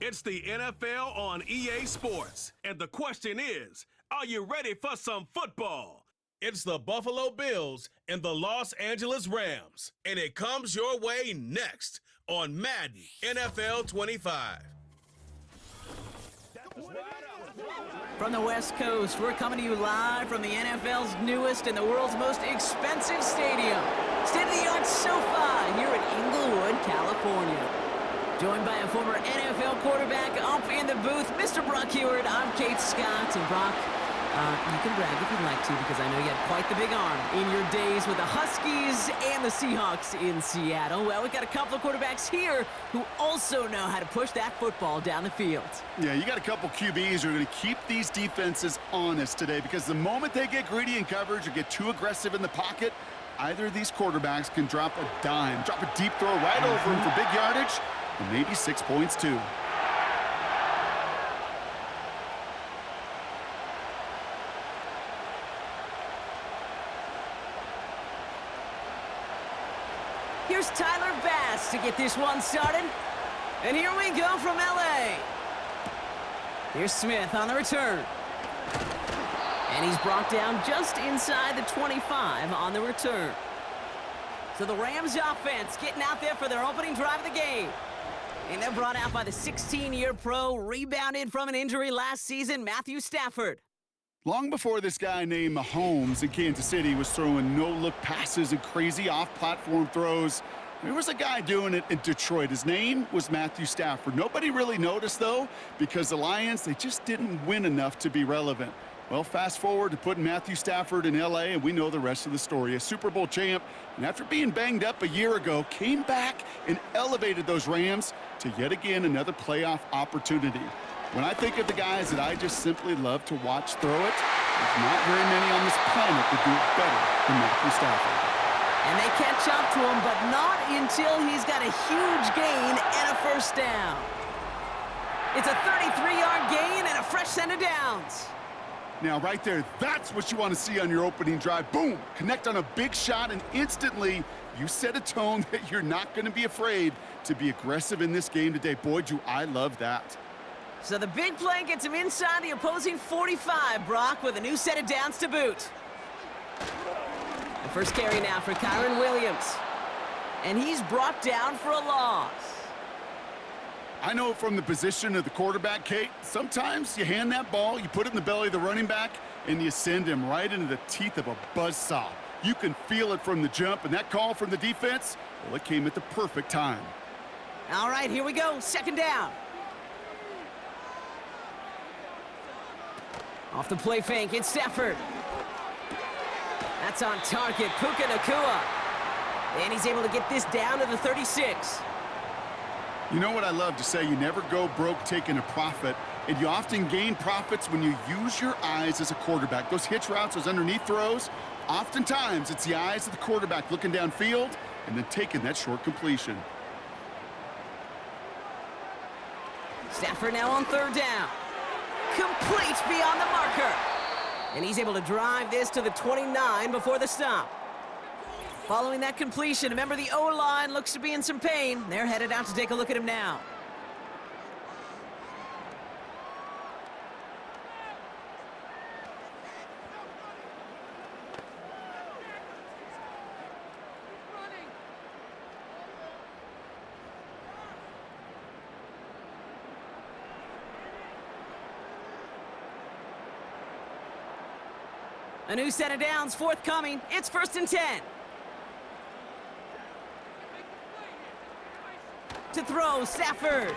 It's the NFL on EA Sports, and the question is, are you ready for some football? It's the Buffalo Bills and the Los Angeles Rams, and it comes your way next on Madden NFL 25. From the West Coast, we're coming to you live from the NFL's newest and the world's most expensive stadium, state-of-the-art SoFi here in Inglewood, California. Joined by a former NFL quarterback up in the booth, Mr. Brock Heward. I'm Kate Scott, and Brock, you can brag if you'd like to, because I know you had quite the big arm in your days with the Huskies and the Seahawks in Seattle. Well, we've got a couple of quarterbacks here who also know how to push that football down the field. Yeah, you got a couple QBs who are going to keep these defenses honest today, because the moment they get greedy in coverage or get too aggressive in the pocket, either of these quarterbacks can drop a dime, drop a deep throw right over him for big yardage, and maybe 6 points too. Here's Tyler Bass to get this one started. And here we go from LA. Here's Smith on the return. And he's brought down just inside the 25 on the return. So the Rams offense getting out there for their opening drive of the game. And they're brought out by the 16-year pro, rebounded from an injury last season, Matthew Stafford. Long before this guy named Mahomes in Kansas City was throwing no-look passes and crazy off-platform throws, there was a guy doing it in Detroit. His name was Matthew Stafford. Nobody really noticed, though, because the Lions, they just didn't win enough to be relevant. Well, fast forward to putting Matthew Stafford in L.A., and we know the rest of the story. A Super Bowl champ, and after being banged up a year ago, came back and elevated those Rams to yet again another playoff opportunity. When I think of the guys that I just simply love to watch throw it, there's not very many on this planet that do it better than Matthew Stafford. And they catch up to him, but not until he's got a huge gain and a first down. It's a 33-yard gain and a fresh set of downs. Now, right there, that's what you want to see on your opening drive. Boom! Connect on a big shot, and instantly you set a tone that you're not going to be afraid to be aggressive in this game today. Boy, do I love that. So the big play gets him inside the opposing 45, Brock, with a new set of downs to boot. The first carry now for Kyron Williams. And he's brought down for a loss. I know from the position of the quarterback, Kate, sometimes you hand that ball, you put it in the belly of the running back, and you send him right into the teeth of a buzzsaw. You can feel it from the jump, and that call from the defense, well, it came at the perfect time. All right, here we go, second down. Off the play fake, it's Stafford. That's on target, Puka Nacua. And he's able to get this down to the 36. You know what I love to say? You never go broke taking a profit, and you often gain profits when you use your eyes as a quarterback. Those hitch routes, those underneath throws, oftentimes it's the eyes of the quarterback looking downfield and then taking that short completion. Stafford now on third down. Complete beyond the marker. And he's able to drive this to the 29 before the stop. Following that completion, remember the O-line looks to be in some pain. They're headed out to take a look at him now. A new set of downs forthcoming. It's 1st and 10. To throw, Stafford.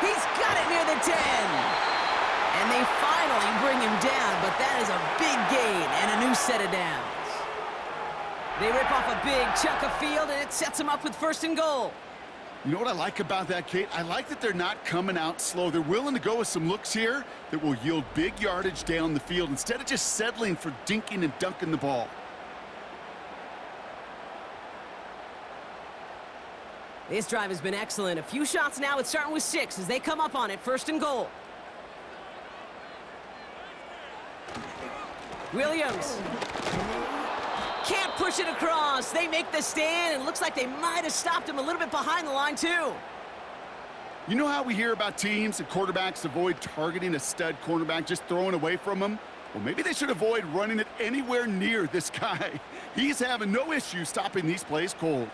He's got it near the 10. And they finally bring him down, but that is a big gain and a new set of downs. They rip off a big chunk of field, and it sets them up with 1st and goal. You know what I like about that, Kate? I like that they're not coming out slow. They're willing to go with some looks here that will yield big yardage down the field instead of just settling for dinking and dunking the ball. This drive has been excellent. A few shots now. It's starting with 6 as they come up on it. 1st and goal. Williams. Can't push it across. They make the stand, and it looks like they might have stopped him a little bit behind the line, too. You know how we hear about teams and quarterbacks avoid targeting a stud cornerback, just throwing away from him? Well, maybe they should avoid running it anywhere near this guy. He's having no issue stopping these plays cold.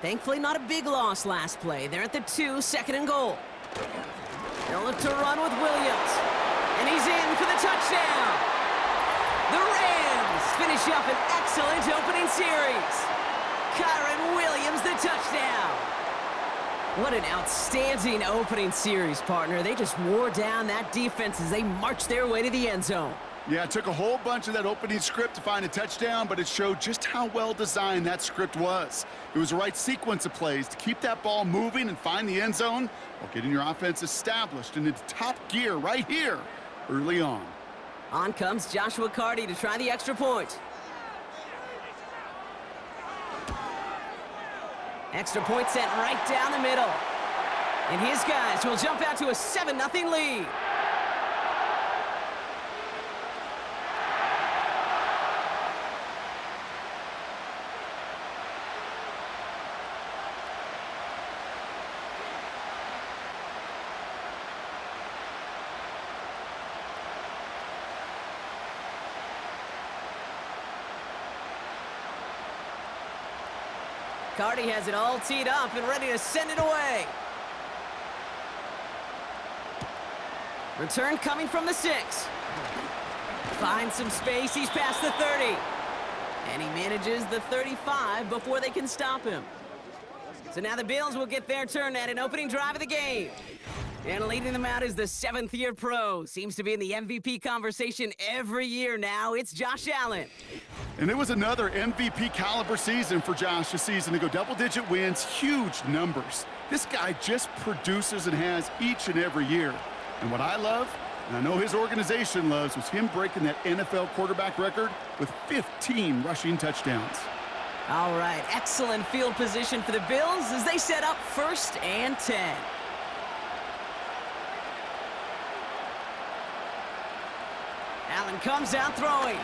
Thankfully, not a big loss last play. They're at the 2, 2nd and goal. They'll look to run with Williams. And he's in for the touchdown. The Rams finish off an excellent opening series. Kyron Williams, the touchdown. What an outstanding opening series, partner. They just wore down that defense as they marched their way to the end zone. Yeah, it took a whole bunch of that opening script to find a touchdown, but it showed just how well designed that script was. It was the right sequence of plays to keep that ball moving and find the end zone while getting your offense established and into top gear right here early on. On comes Joshua Carty to try the extra point. Extra point sent right down the middle. And his guys will jump out to a 7-0 lead. Carty has it all teed up and ready to send it away. Return coming from the 6. Finds some space, he's past the 30. And he manages the 35 before they can stop him. So now the Bills will get their turn at an opening drive of the game. And leading them out is the 7th-year pro. Seems to be in the MVP conversation every year now. It's Josh Allen. And it was another MVP caliber season for Josh this season to go double-digit wins, huge numbers. This guy just produces and has each and every year. And what I love, and I know his organization loves, was him breaking that NFL quarterback record with 15 rushing touchdowns. All right, excellent field position for the Bills as they set up 1st and 10. Allen comes out throwing.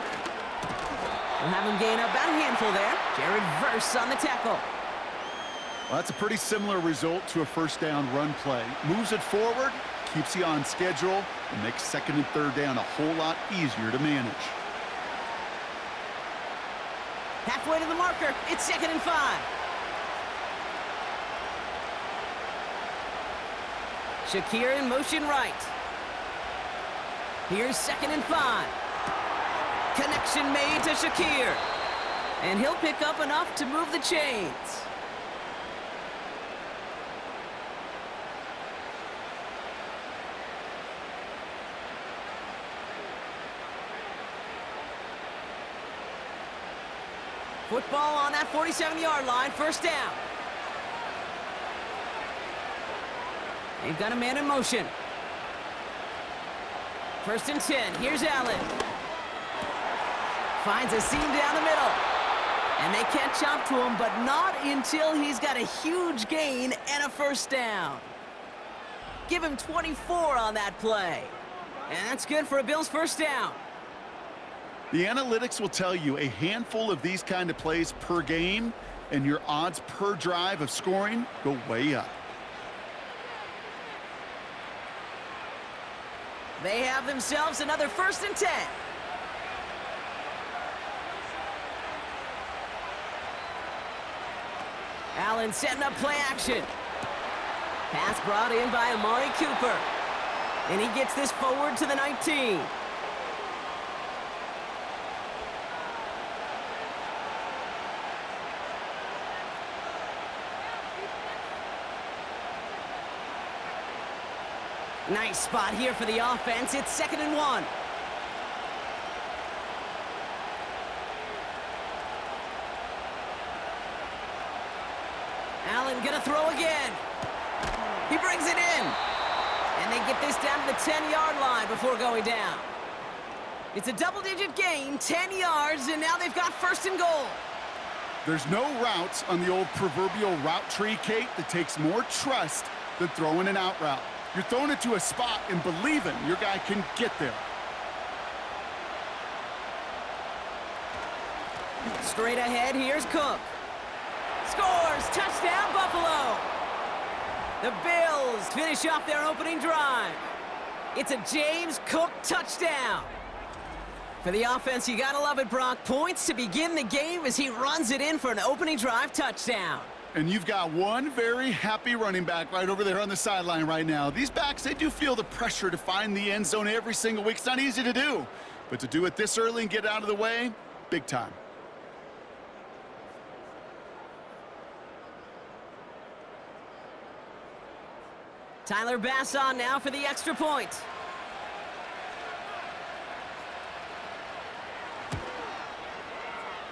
We'll have him gain about a handful there. Jared Verse on the tackle. Well, that's a pretty similar result to a first down run play. Moves it forward, keeps you on schedule, and makes 2nd and 3rd down a whole lot easier to manage. Halfway to the marker, it's 2nd and 5. Shakir in motion right. Here's 2nd and 5. Connection made to Shakir. And he'll pick up enough to move the chains. Football on that 47-yard line, 1st down. They've got a man in motion. 1st and 10, here's Allen. Finds a seam down the middle. And they catch up to him, but not until he's got a huge gain and a 1st down. Give him 24 on that play. And that's good for a Bills 1st down. The analytics will tell you a handful of these kind of plays per game, and your odds per drive of scoring go way up. They have themselves another 1st and 10. Allen setting up play action. Pass brought in by Amari Cooper. And he gets this forward to the 19. Nice spot here for the offense. It's 2nd and 1. Allen gonna throw again. He brings it in. And they get this down to the 10-yard line before going down. It's a double-digit gain, 10 yards, and now they've got 1st and goal. There's no route on the old proverbial route tree, Kate, that takes more trust than throwing an out route. You're throwing it to a spot and believing your guy can get there. Straight ahead, here's Cook. Scores! Touchdown, Buffalo! The Bills Bills finish off their opening drive. It's a James Cook touchdown. For the offense, you gotta love it, Brock. Points to begin the game as he runs it in for an opening drive touchdown. And you've got one very happy running back right over there on the sideline right now. These backs, they do feel the pressure to find the end zone every single week. It's not easy to do, but to do it this early and get out of the way, big time. Tyler Bass on now for the extra point.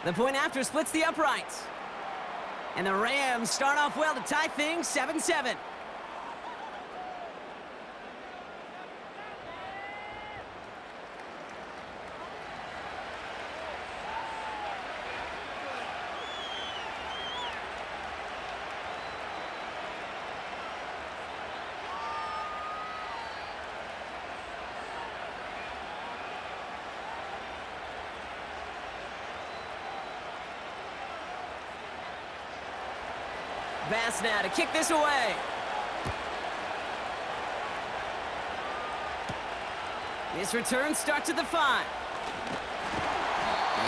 The point after splits the uprights. And the Rams start off well to tie things 7-7. Bass now to kick this away. This return starts at the 5.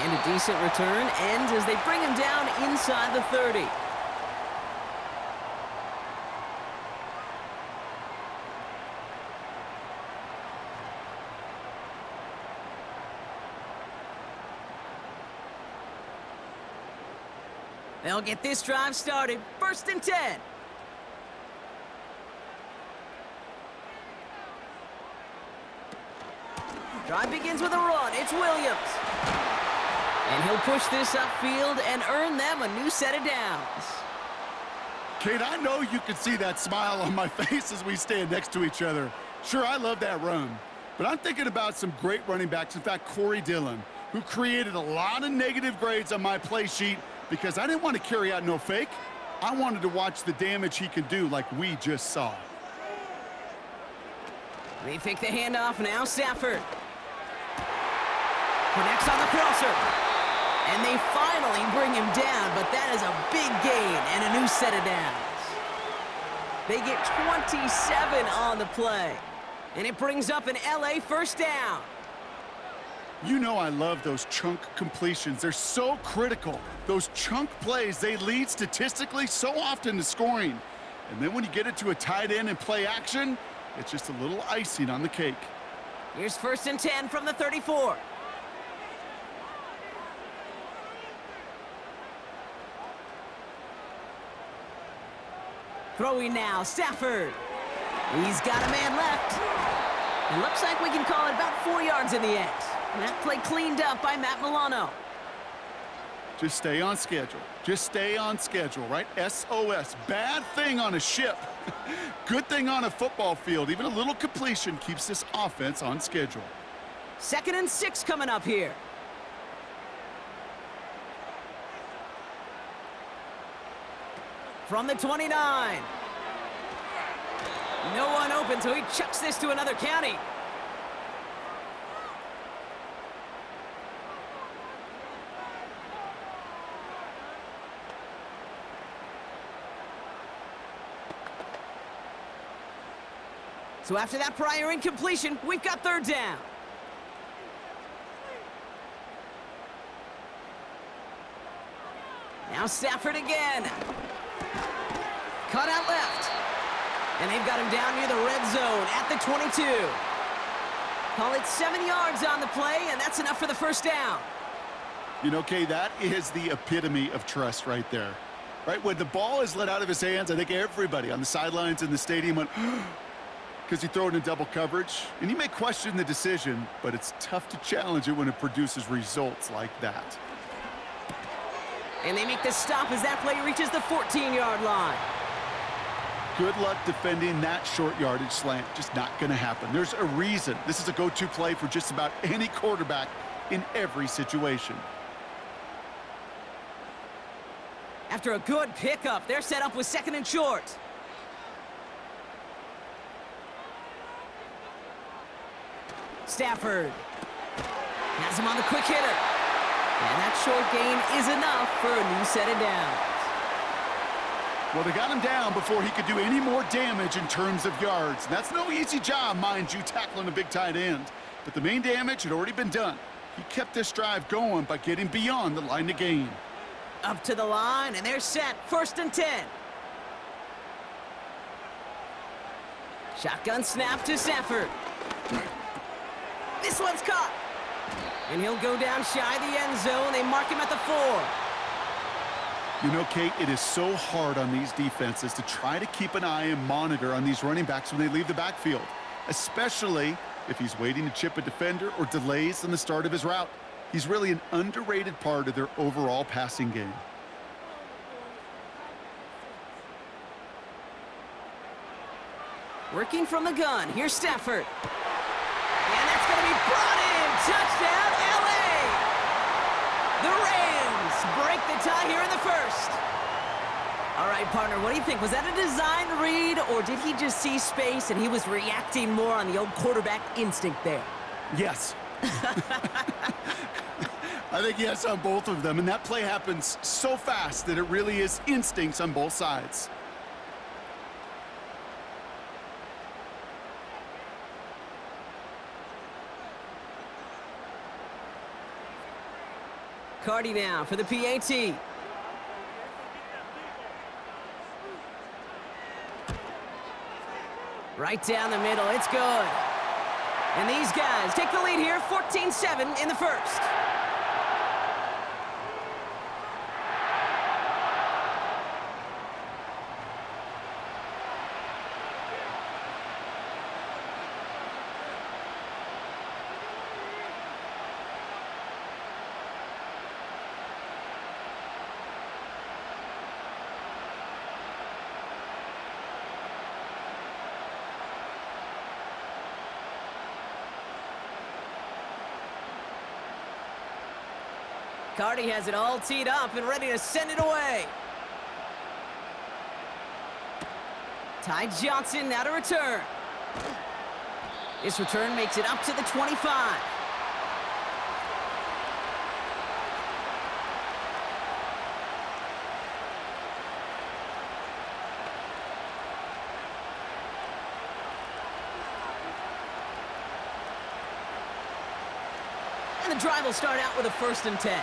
And a decent return ends as they bring him down inside the 30. They'll get this drive started. 1st and 10. Drive begins with a run. It's Williams. And he'll push this upfield and earn them a new set of downs. Kate, I know you can see that smile on my face as we stand next to each other. Sure, I love that run. But I'm thinking about some great running backs. In fact, Corey Dillon, who created a lot of negative grades on my play sheet because I didn't want to carry out no fake. I wanted to watch the damage he can do like we just saw. They fake the handoff now. Stafford connects on the crosser. And they finally bring him down, but that is a big gain and a new set of downs. They get 27 on the play. And it brings up an LA 1st down. You know I love those chunk completions. They're so critical. Those chunk plays, they lead statistically so often to scoring. And then when you get it to a tight end and play action, it's just a little icing on the cake. Here's 1st and 10 from the 34. Throwing now, Stafford. He's got a man left. It looks like we can call it about 4 yards in the end. And that play cleaned up by Matt Milano. Just stay on schedule. Just stay on schedule, right? SOS. Bad thing on a ship. Good thing on a football field. Even a little completion keeps this offense on schedule. 2nd and 6 coming up here. From the 29. No one open, so he chucks this to another county. So after that prior incompletion, we've got 3rd down. Now Stafford again. Cut out left. And they've got him down near the red zone at the 22. Call it 7 yards on the play, and that's enough for the 1st down. You know, Kay, that is the epitome of trust right there. Right? When the ball is let out of his hands, I think everybody on the sidelines in the stadium went, because he threw it in double coverage. And you may question the decision, but it's tough to challenge it when it produces results like that. And they make the stop as that play reaches the 14-yard line. Good luck defending that short yardage slant. Just not going to happen. There's a reason. This is a go-to play for just about any quarterback in every situation. After a good pickup, they're set up with 2nd and short. Stafford has him on the quick hitter. And that short gain is enough for a new set of downs. Well, they got him down before he could do any more damage in terms of yards. That's no easy job, mind you, tackling a big tight end. But the main damage had already been done. He kept this drive going by getting beyond the line to gain. Up to the line, and they're set. 1st and 10. Shotgun snap to Stafford. This one's caught. And he'll go down shy of the end zone. They mark him at the 4. You know, Kate, it is so hard on these defenses to try to keep an eye and monitor on these running backs when they leave the backfield, especially if he's waiting to chip a defender or delays in the start of his route. He's really an underrated part of their overall passing game. Working from the gun. Here's Stafford. And that's going to be brought in. Touchdown, L.A. The Rams break the tie here in the 1st. All right, partner, what do you think? Was that a design read, or did he just see space and he was reacting more on the old quarterback instinct there? Yes. I think yes on both of them, and that play happens so fast that it really is instincts on both sides. Cardi now for the PAT. Right down the middle, it's good. And these guys take the lead here, 14-7 in the 1st. Cardi has it all teed up and ready to send it away. Ty Johnson now to return. This return makes it up to the 25. And the drive will start out with a 1st and 10.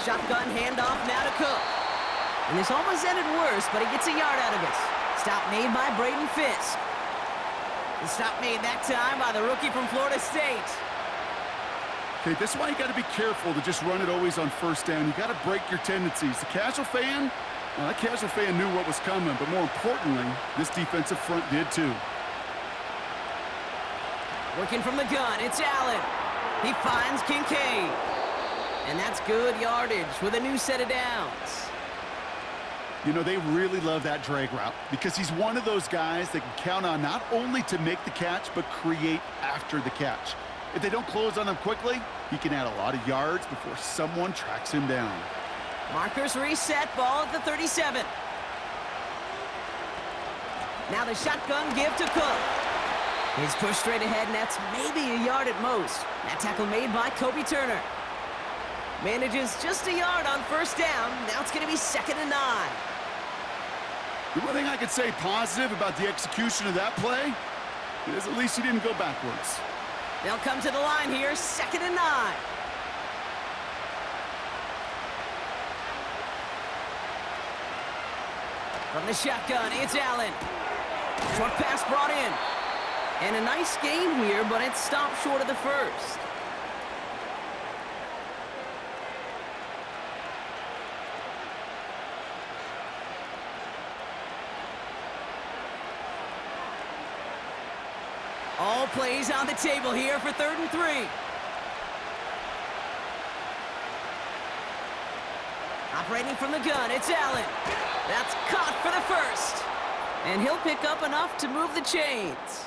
Shotgun handoff now to Cook. And this almost ended worse, but he gets a yard out of it. Stop made by Braden Fisk. The stop made that time by the rookie from Florida State. Okay, this is why you got to be careful to just run it always on 1st down. You got to break your tendencies. The casual fan, well, that casual fan knew what was coming, but more importantly, this defensive front did too. Working from the gun, it's Allen. He finds Kincaid. And that's good yardage with a new set of downs. You know, they really love that drag route because he's one of those guys that can count on not only to make the catch, but create after the catch. If they don't close on him quickly, he can add a lot of yards before someone tracks him down. Markers reset, ball at the 37. Now the shotgun give to Cook. He's pushed straight ahead, and that's maybe a yard at most. That tackle made by Kobe Turner. Manages just a yard on 1st down. Now it's going to be 2nd and 9. The one thing I could say positive about the execution of that play is at least he didn't go backwards. They'll come to the line here, 2nd and 9. From the shotgun, it's Allen. Short pass brought in. And a nice game here, but it stopped short of the 1st. All plays on the table here for 3rd and 3. Operating from the gun, it's Allen. That's caught for the 1st. And he'll pick up enough to move the chains.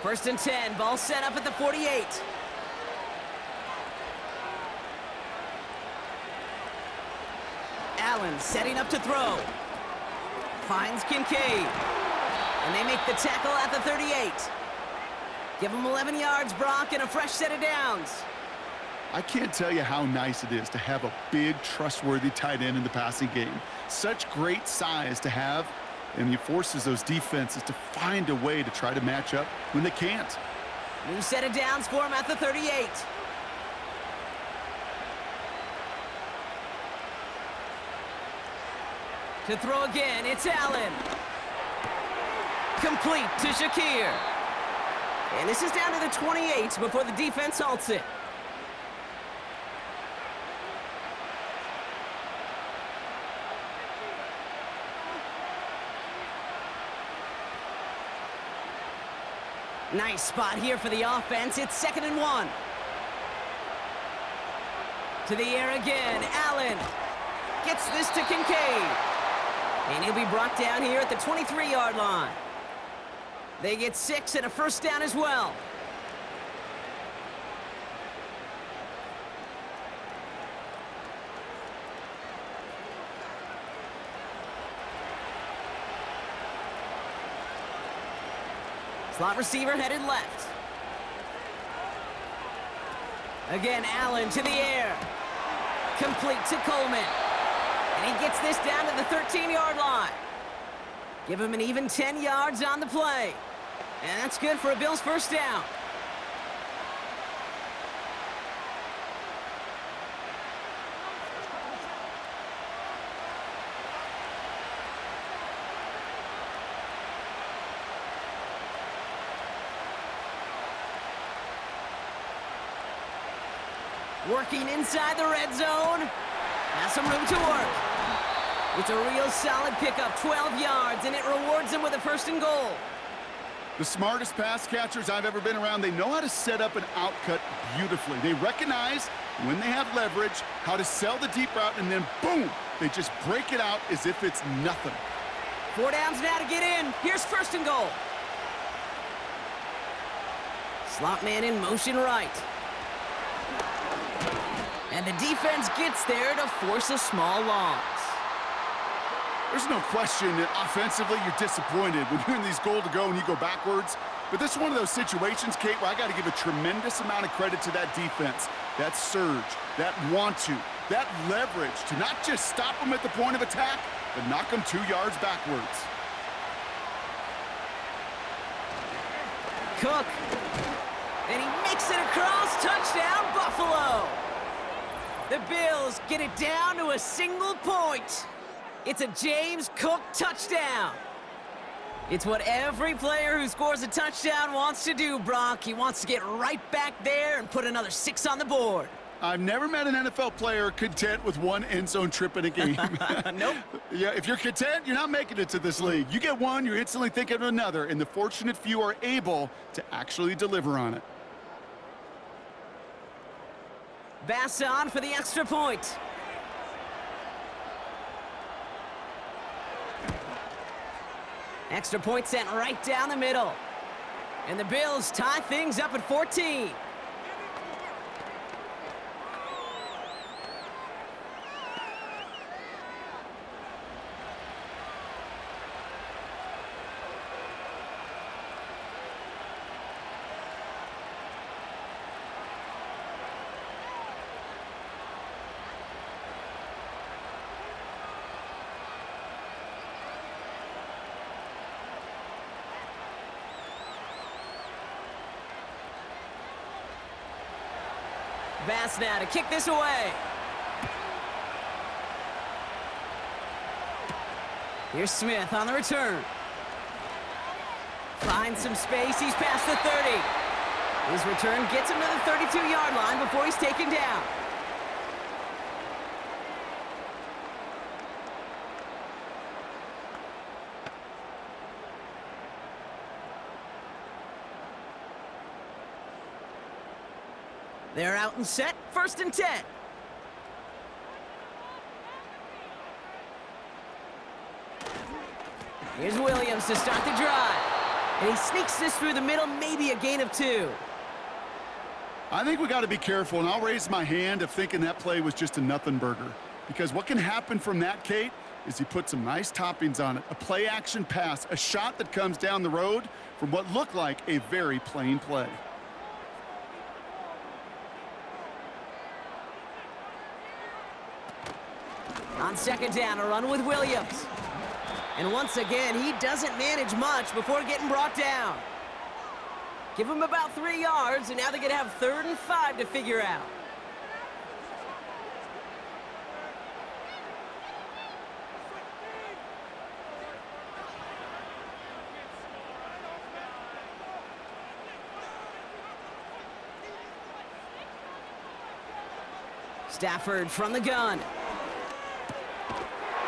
First and 10, ball set up at the 48. Allen setting up to throw. Finds Kincaid. And they make the tackle at the 38. Give him 11 yards, Brock, and a fresh set of downs. I can't tell you how nice it is to have a big, trustworthy tight end in the passing game. Such great size to have, and he forces those defenses to find a way to try to match up when they can't. New set of downs for him at the 38. To throw again, it's Allen. Complete to Shakir. And this is down to the 28 before the defense halts it. Nice spot here for the offense. It's 2nd and 1. To the air again. Allen gets this to Kincaid. And he'll be brought down here at the 23-yard line. They get 6 and a first down as well. Slot receiver headed left. Again, Allen to the air. Complete to Coleman. And he gets this down to the 13-yard line. Give him an even 10 yards on the play. And that's good for a Bills first down. Working inside the red zone. Has some room to work. It's a real solid pickup, 12 yards, and it rewards him with a 1st and goal. The smartest pass catchers I've ever been around, they know how to set up an outcut beautifully. They recognize when they have leverage, how to sell the deep route, and then boom, they just break it out as if it's nothing. 4 downs now to get in. Here's 1st and goal. Slot man in motion right. And the defense gets there to force a small loss. There's no question that offensively you're disappointed when you're in these goal to go and you go backwards. But this is one of those situations, Kate, where I got to give a tremendous amount of credit to that defense. That surge, that want to, that leverage to not just stop them at the point of attack, but knock them 2 yards backwards. Cook. And he makes it across. Touchdown, Buffalo. The Bills get it down to a single point. It's a James Cook touchdown. It's what every player who scores a touchdown wants to do, Brock. He wants to get right back there and put another 6 on the board. I've never met an NFL player content with one end zone trip in a game. Nope. Yeah, if you're content, you're not making it to this league. You get one, you're instantly thinking of another, and the fortunate few are able to actually deliver on it. Bass on for the extra point. Extra point sent right down the middle. And the Bills tie things up at 14. Bass now to kick this away. Here's Smith on the return. Finds some space. He's past the 30. His return gets him to the 32-yard line before he's taken down. They're out and set, 1st and 10. Here's Williams to start the drive. And he sneaks this through the middle, maybe a gain of 2. I think we got to be careful, and I'll raise my hand of thinking that play was just a nothing burger. because what can happen from that, Kate, is he put some nice toppings on it. A play-action pass, a shot that comes down the road from what looked like a very plain play. On second down, a run with Williams. And once again, he doesn't manage much before getting brought down. Give him about 3 yards, and now they're going to have 3rd and 5 to figure out. Stafford from the gun.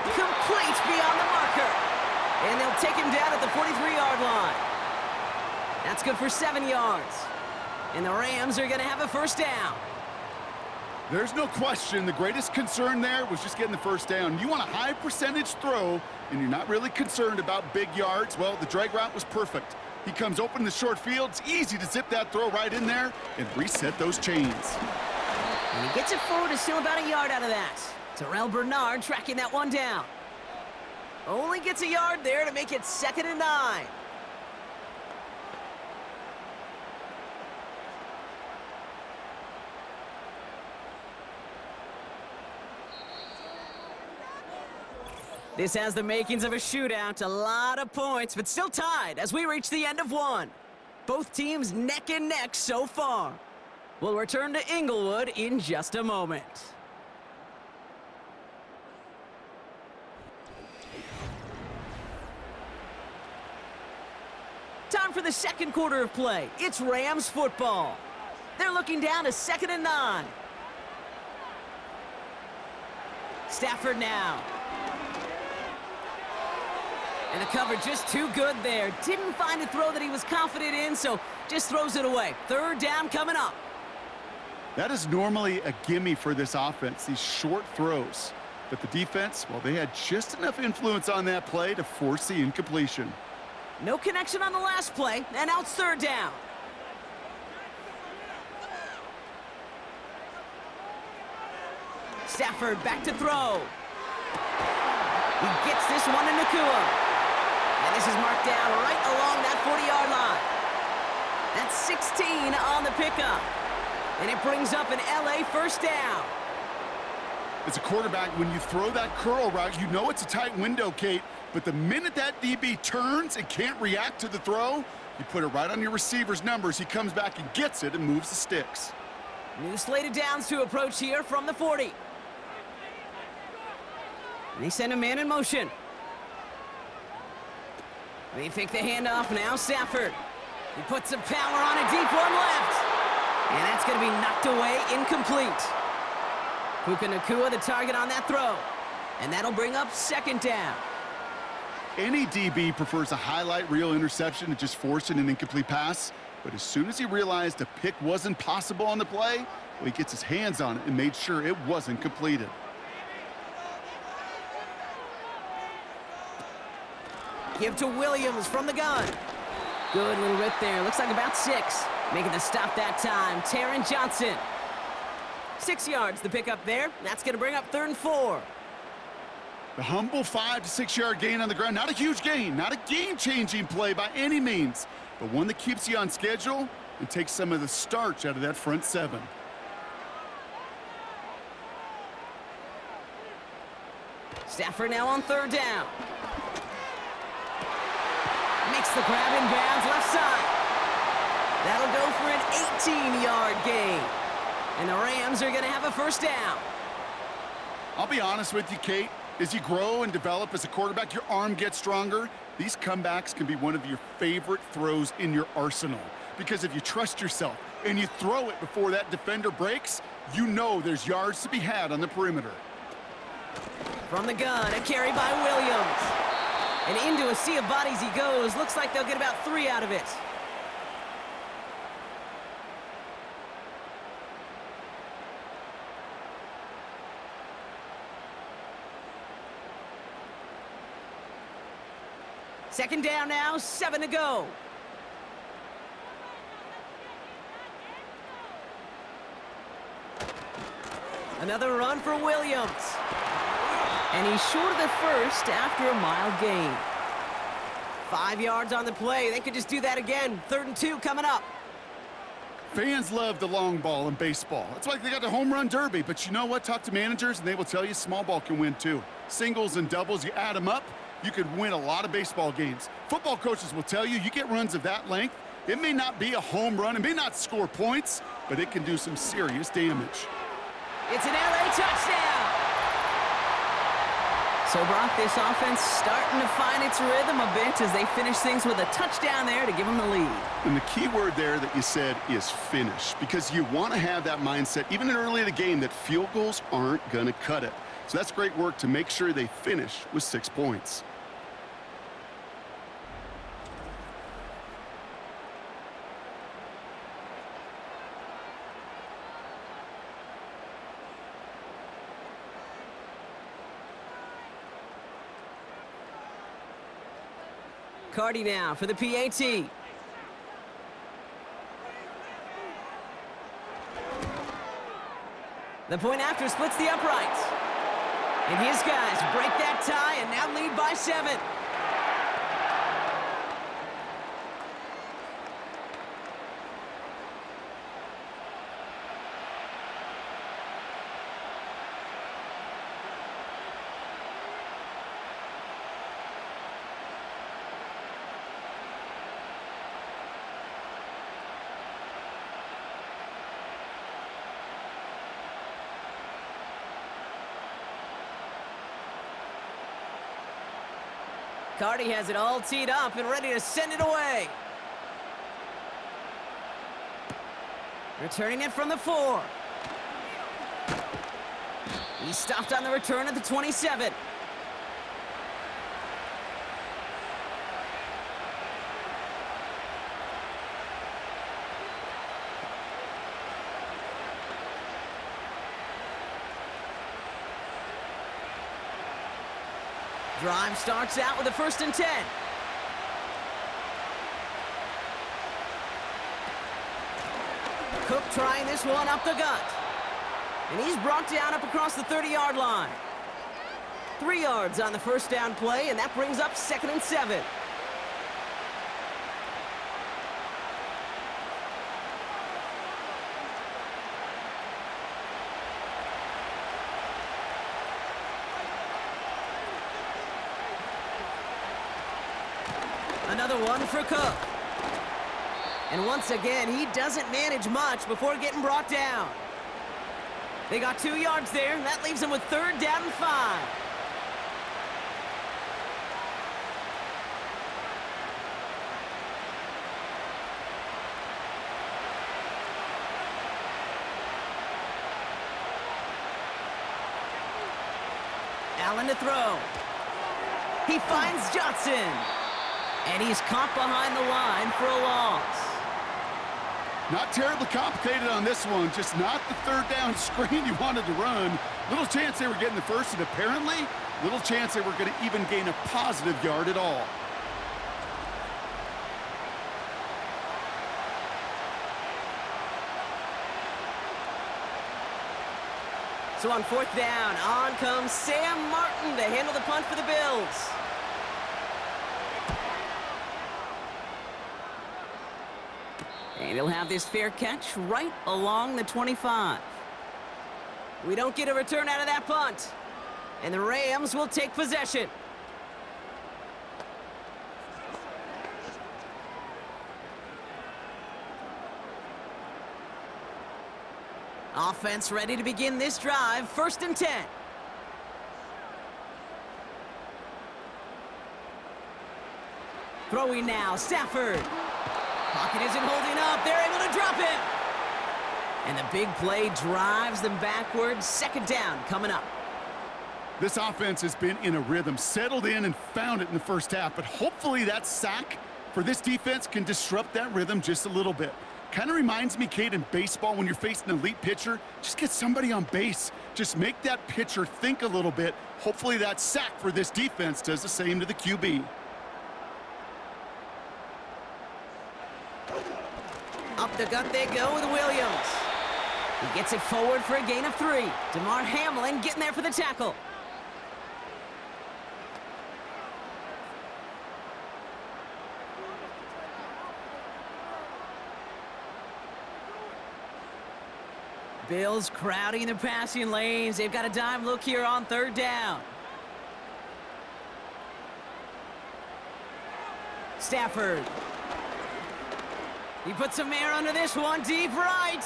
Complete beyond the marker. And they'll take him down at the 43-yard line. That's good for 7 yards. And the Rams are going to have a first down. There's no question the greatest concern there was just getting the first down. You want a high percentage throw, and you're not really concerned about big yards. Well, the drag route was perfect. He comes open in the short field. It's easy to zip that throw right in there and reset those chains. And he gets it forward to steal about a yard out of that. Terrell Bernard tracking that one down. Only gets a yard there to make it 2nd and 9. This has the makings of a shootout, a lot of points, but still tied as we reach the end of one. Both teams neck and neck so far. We'll return to Inglewood in just a moment. Time for the second quarter of play. It's Rams football. They're looking down to 2nd and 9. Stafford now. And the cover just too good there. Didn't find a throw that he was confident in, so just throws it away. 3rd down coming up. That is normally a gimme for this offense, these short throws. But the defense, well, they had just enough influence on that play to force the incompletion. No connection on the last play, and now it's 3rd down. Stafford back to throw. He gets this one to Nakua. And this is marked down right along that 40-yard line. That's 16 on the pickup. And it brings up an LA first down. As a quarterback, when you throw that curl route, you know it's a tight window, Kate. But the minute that DB turns and can't react to the throw, you put it right on your receiver's numbers. He comes back and gets it and moves the sticks. New slated downs to approach here from the 40. And they send a man in motion. They fake the handoff, now Stafford. He puts some power on a deep one left. And that's going to be knocked away, incomplete. Puka Nakua the target on that throw. And that'll bring up 2nd down. Any DB prefers a highlight reel interception to just forcing an incomplete pass. But as soon as he realized a pick wasn't possible on the play, well, he gets his hands on it and made sure it wasn't completed. Give to Williams from the gun. Good little rip there. Looks like about 6. Making the stop that time, Taron Johnson. 6 yards the pickup there. That's going to bring up 3rd and 4. The humble 5 to 6 yard gain on the ground. Not a huge gain, not a game-changing play by any means, but one that keeps you on schedule and takes some of the starch out of that front 7. Stafford now on 3rd down. Makes the grab in bounds left side. That'll go for an 18-yard gain. And the Rams are going to have a first down. I'll be honest with you, Kate. As you grow and develop as a quarterback, your arm gets stronger. These comebacks can be one of your favorite throws in your arsenal. Because if you trust yourself and you throw it before that defender breaks, you know there's yards to be had on the perimeter. From the gun, a carry by Williams. And into a sea of bodies he goes. Looks like they'll get about 3 out of it. Second down now, 7 to go. Another run for Williams. And he's short of the first after a mild gain. 5 yards on the play. They could just do that again. 3rd and 2 coming up. Fans love the long ball in baseball. It's like they got the home run derby. But you know what? Talk to managers, and they will tell you small ball can win too. Singles and doubles, you add them up, you could win a lot of baseball games. Football coaches will tell you, you get runs of that length, it may not be a home run, it may not score points, but it can do some serious damage. It's an LA touchdown! So, Brock, this offense starting to find its rhythm a bit as they finish things with a touchdown there to give them the lead. And the key word there that you said is finish, because you want to have that mindset, even early in the game, that field goals aren't going to cut it. So that's great work to make sure they finish with 6 points. Cardi now for the PAT. The point after splits the uprights. And his guys break that tie and now lead by 7. Cardi has it all teed up and ready to send it away. Returning it from the 4. He stopped on the return at the 27. Drive starts out with a 1st and 10. Cook trying this one up the gut. And he's brought down up across the 30-yard line. 3 yards on the 1st down play, and that brings up 2nd and 7. Another one for Cook. And once again, he doesn't manage much before getting brought down. They got 2 yards there, and that leaves him with 3rd down and 5. Allen to throw. He finds Johnson. And he's caught behind the line for a loss. Not terribly complicated on this one, just not the 3rd down screen you wanted to run. Little chance they were getting the first, and apparently, little chance they were going to even gain a positive yard at all. So on 4th down, on comes Sam Martin to handle the punt for the Bills. And he'll have this fair catch right along the 25. We don't get a return out of that punt. And the Rams will take possession. Offense ready to begin this drive. 1st and 10. Throwing now, Stafford. Pocket isn't holding up. They're able to drop it. And the big play drives them backwards. 2nd down coming up. This offense has been in a rhythm, settled in and found it in the 1st half. But hopefully that sack for this defense can disrupt that rhythm just a little bit. Kind of reminds me, Kate, in baseball when you're facing an elite pitcher, just get somebody on base. Just make that pitcher think a little bit. Hopefully that sack for this defense does the same to the QB. Up the gut they go with Williams. He gets it forward for a gain of 3. DeMar Hamlin getting there for the tackle. Bills crowding the passing lanes. They've got a dime look here on third down. Stafford. He puts some air under this one, deep right.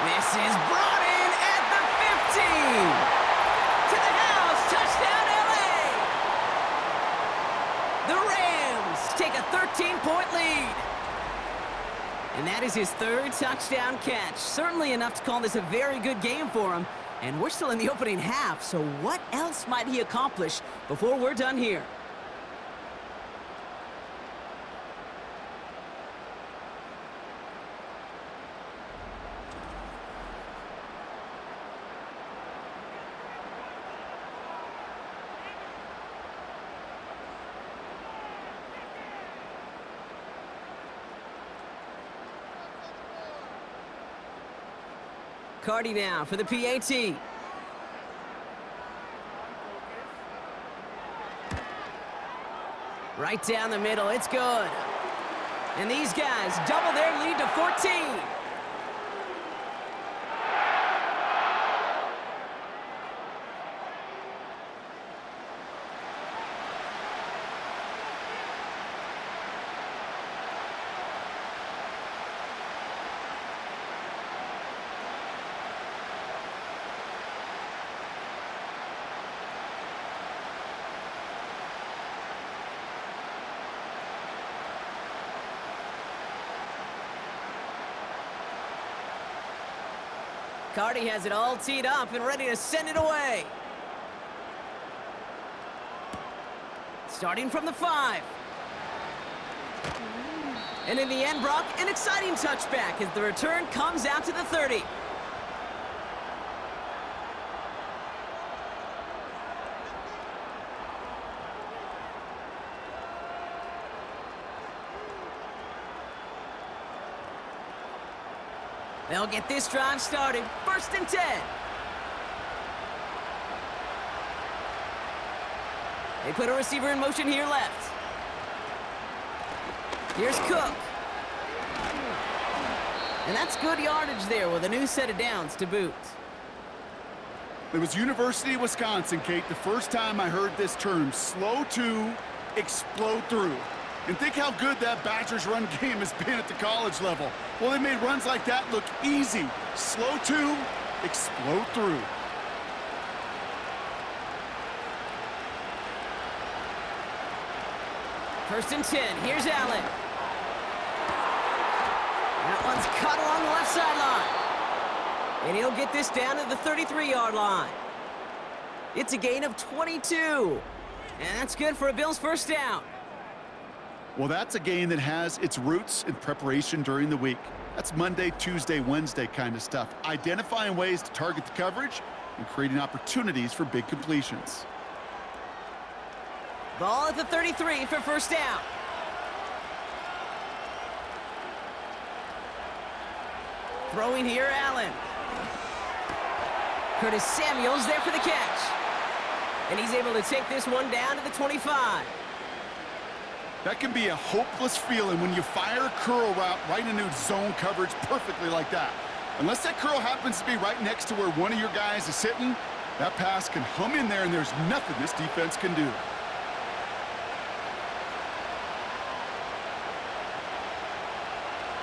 This is brought in at the 15. To the house, touchdown LA. The Rams take a 13-point lead. And that is his third touchdown catch. Certainly enough to call this a very good game for him. And we're still in the opening half, so what else might he accomplish before we're done here? Cardi now for the PAT. Right down the middle, it's good. And these guys double their lead to 14. Cardi has it all teed up and ready to send it away. Starting from the 5. And in the end, Brock, an exciting touchback as the return comes out to the 30. They'll get this drive started. 1st and 10. They put a receiver in motion here left. Here's Cook. And that's good yardage there with a new set of downs to boot. It was University of Wisconsin, Kate, the first time I heard this term, slow to explode through. And think how good that Badgers run game has been at the college level. Well, they made runs like that look easy. Slow to explode through. First and 10. Here's Allen. That one's caught along the left sideline. And he'll get this down to the 33-yard line. It's a gain of 22. And that's good for a Bills first down. Well, that's a game that has its roots in preparation during the week. That's Monday, Tuesday, Wednesday kind of stuff. Identifying ways to target the coverage and creating opportunities for big completions. Ball at the 33 for first down. Throwing here, Allen. Curtis Samuel's there for the catch. And he's able to take this one down to the 25. That can be a hopeless feeling when you fire a curl route right into zone coverage perfectly like that. Unless that curl happens to be right next to where one of your guys is sitting, that pass can hum in there and there's nothing this defense can do.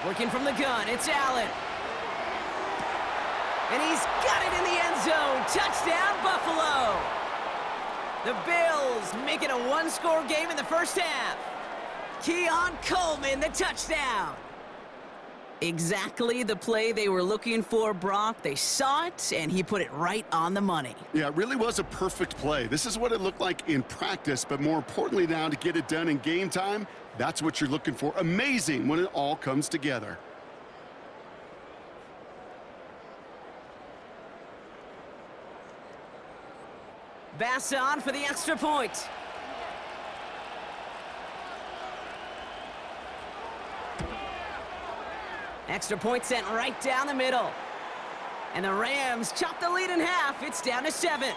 Working from the gun, it's Allen. And he's got it in the end zone. Touchdown, Buffalo. The Bills make it a one-score game in the first half. Keon Coleman, the touchdown. Exactly the play they were looking for, Brock. They saw it, and he put it right on the money. Yeah, it really was a perfect play. This is what it looked like in practice, but more importantly now to get it done in game time, that's what you're looking for. Amazing when it all comes together. Bass on for the extra point. Extra point sent right down the middle. And the Rams chop the lead in half. It's down to 7.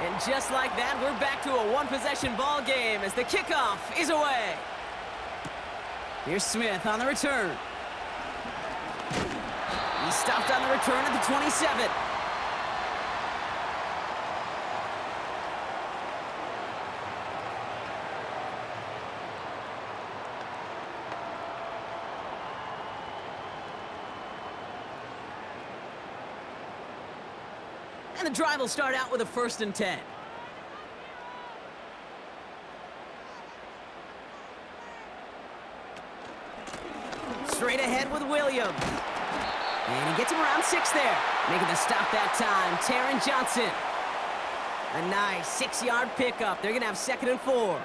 And just like that, we're back to a one-possession ball game as the kickoff is away. Here's Smith on the return. He stopped on the return at the 27. And the drive will start out with a 1st and 10. Straight ahead with Williams. And he gets him around 6 there. Making the stop that time, Taron Johnson. A nice 6-yard pickup. They're going to have 2nd and 4.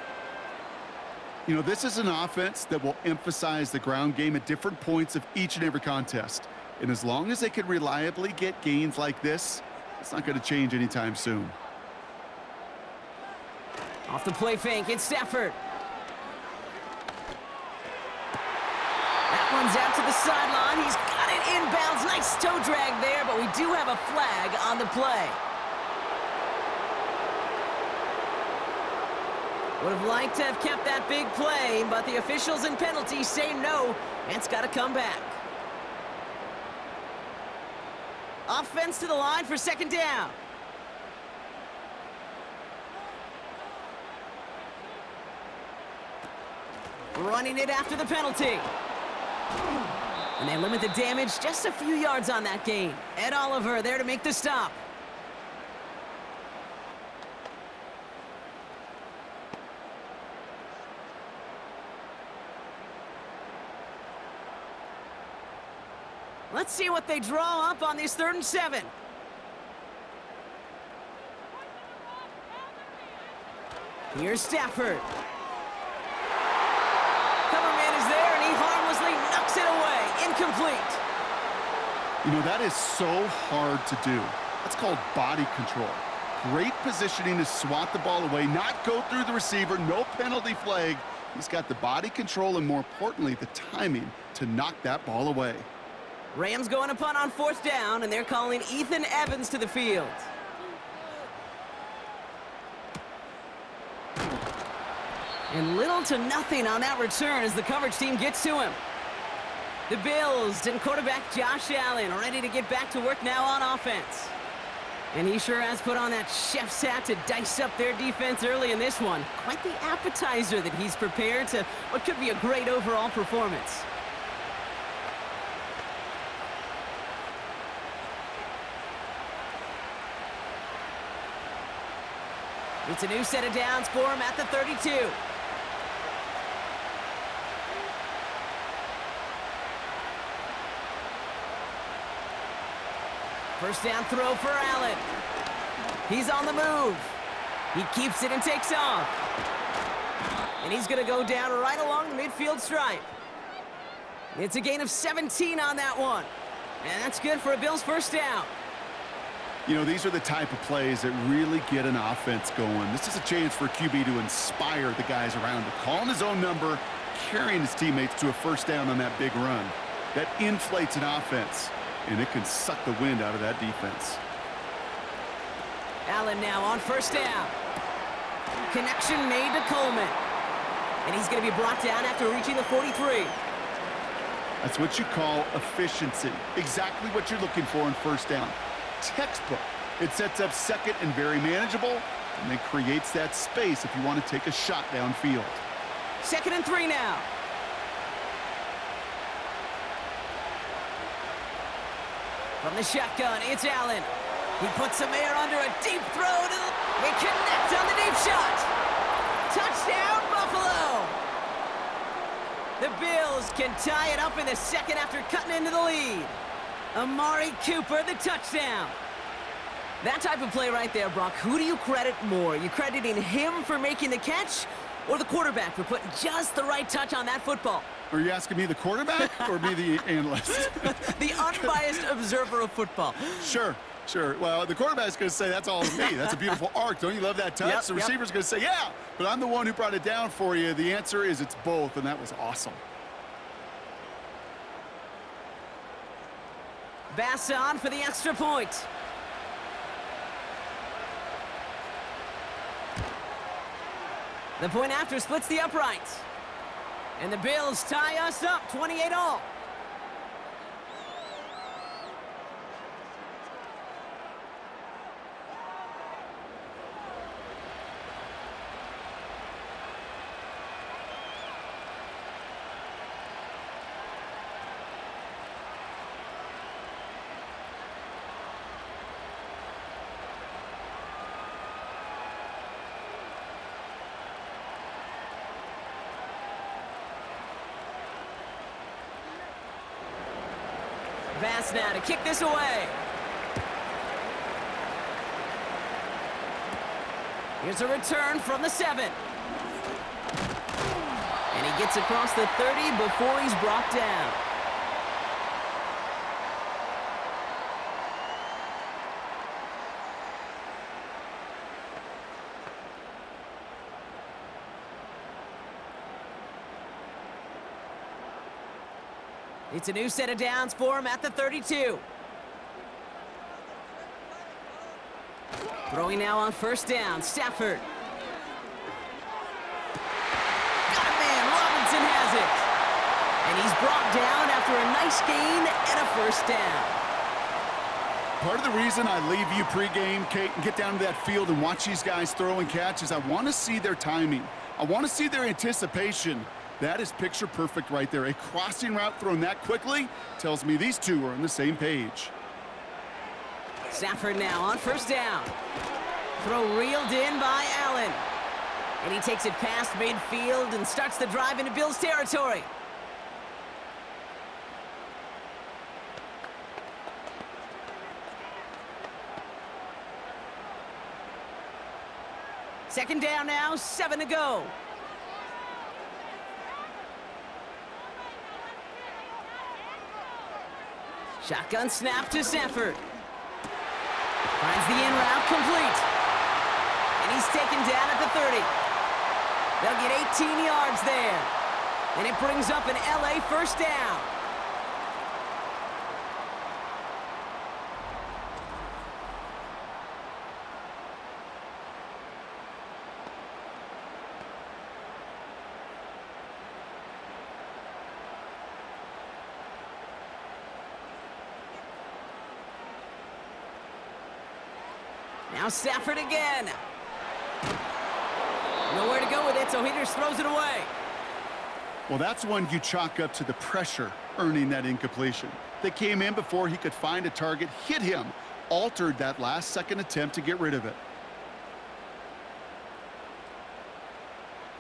You know, this is an offense that will emphasize the ground game at different points of each and every contest. And as long as they can reliably get gains like this, it's not going to change anytime soon. Off the play fake, it's Stafford. That one's out to the sideline. He's got it inbounds. Nice toe drag there, but we do have a flag on the play. Would have liked to have kept that big play, but the officials and penalties say no, and it's got to come back. Offense to the line for 2nd down. Running it after the penalty. And they limit the damage just a few yards on that gain. Ed Oliver there to make the stop. Let's see what they draw up on this 3rd and 7. Here's Stafford. Cover man is there, and he harmlessly knocks it away. Incomplete. You know, that is so hard to do. That's called body control. Great positioning to swat the ball away, not go through the receiver, no penalty flag. He's got the body control and, more importantly, the timing to knock that ball away. Rams going to punt on 4th down, and they're calling Ethan Evans to the field. And little to nothing on that return as the coverage team gets to him. The Bills and quarterback Josh Allen ready to get back to work now on offense. And he sure has put on that chef's hat to dice up their defense early in this one. Quite the appetizer that he's prepared to what could be a great overall performance. It's a new set of downs for him at the 32. First down throw for Allen. He's on the move. He keeps it and takes off. And he's going to go down right along the midfield stripe. It's a gain of 17 on that one. And that's good for a Bills 1st down. You know, these are the type of plays that really get an offense going. This is a chance for a QB to inspire the guys around him. Calling his own number, carrying his teammates to a 1st down on that big run. That inflates an offense, and it can suck the wind out of that defense. Allen now on 1st down. Connection made to Coleman. And he's going to be brought down after reaching the 43. That's what you call efficiency. Exactly what you're looking for in 1st down. Textbook. It sets up 2nd and very manageable, and then creates that space if you want to take a shot downfield. 2nd and 3 now. From the shotgun, it's Allen. He puts some air under a deep throw to the... They connect on the deep shot. Touchdown, Buffalo. The Bills can tie it up in the 2nd after cutting into the lead. Amari Cooper, the touchdown. That type of play right there, Brock, who do you credit more? You crediting him for making the catch or the quarterback for putting just the right touch on that football? Are you asking me the quarterback or me the analyst? The unbiased observer of football. Sure. Well, the quarterback's going to say, that's all me. That's a beautiful arc. Don't you love that touch? The receiver's going to say, yeah, but I'm the one who brought it down for you. The answer is it's both, and that was awesome. Bass on for the extra point. The point after splits the uprights. And the Bills tie us up 28-all. Pass now to kick this away. Here's a return from the 7. And he gets across the 30 before he's brought down. It's a new set of downs for him at the 32. Throwing now on first down, Stafford. Got a man, Robinson has it. And he's brought down after a nice gain and a first down. Part of the reason I leave you pregame, Kate, and get down to that field and watch these guys throw and catch is I want to see their timing. I want to see their anticipation. That is picture perfect right there. A crossing route thrown that quickly tells me these two are on the same page. Stafford now on first down. Throw reeled in by Allen. And he takes it past midfield and starts the drive into Bills territory. Second down now, 7 to go. Shotgun snap to Stafford. Finds the in route complete. And he's taken down at the 30. They'll get 18 yards there. And it brings up an LA first down. Now Stafford again. Nowhere to go with it, so he just throws it away. Well, that's one you chalk up to the pressure earning that incompletion. They came in before he could find a target, hit him, altered that last-second attempt to get rid of it.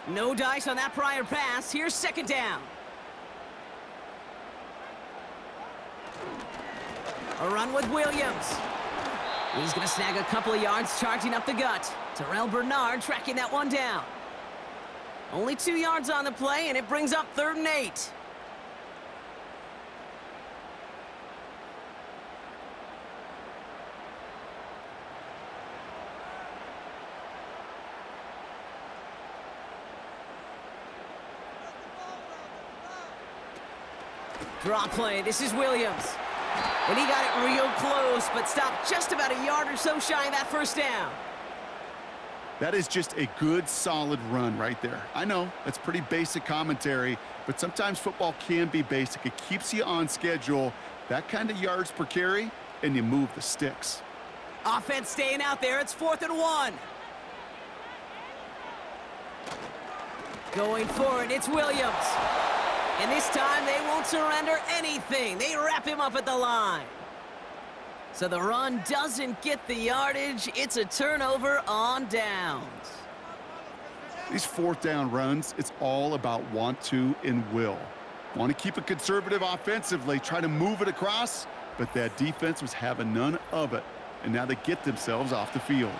No dice on that prior pass. Here's second down. A run with Williams. He's going to snag a couple of yards charging up the gut. Terrell Bernard tracking that one down. Only 2 yards on the play, and it brings up 3rd and 8. Draw play. This is Williams. And he got it real close, but stopped just about a yard or so shy of that first down. That is just a good, solid run right there. I know, that's pretty basic commentary, but sometimes football can be basic. It keeps you on schedule, that kind of yards per carry, and you move the sticks. Offense staying out there. It's 4th and 1. Going for it, it's Williams. And this time, they won't surrender anything. They wrap him up at the line. So the run doesn't get the yardage. It's a turnover on downs. These 4th down runs, it's all about want to and will. Want to keep it conservative offensively, try to move it across, but that defense was having none of it. And now they get themselves off the field.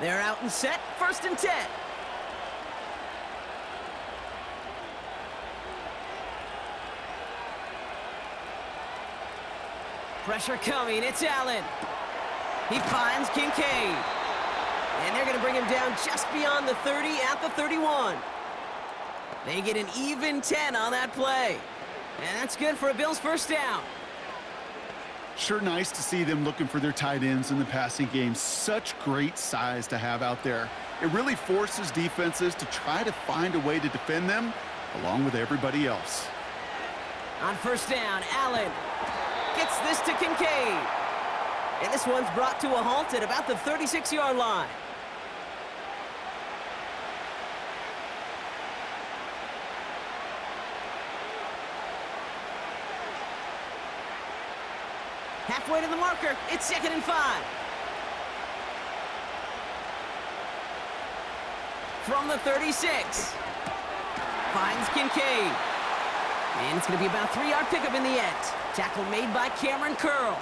They're out and set, 1st and 10. Pressure coming, it's Allen. He finds Kincaid. And they're going to bring him down just beyond the 30 at the 31. They get an even 10 on that play. And that's good for a Bills first down. Sure nice to see them looking for their tight ends in the passing game. Such great size to have out there. It really forces defenses to try to find a way to defend them along with everybody else. On first down, Allen gets this to Kincaid. And this one's brought to a halt at about the 36-yard line. Halfway to the marker, it's 2nd and 5. From the 36. Finds Kincaid. And it's going to be about a 3-yard pickup in the end. Tackle made by Cameron Curl.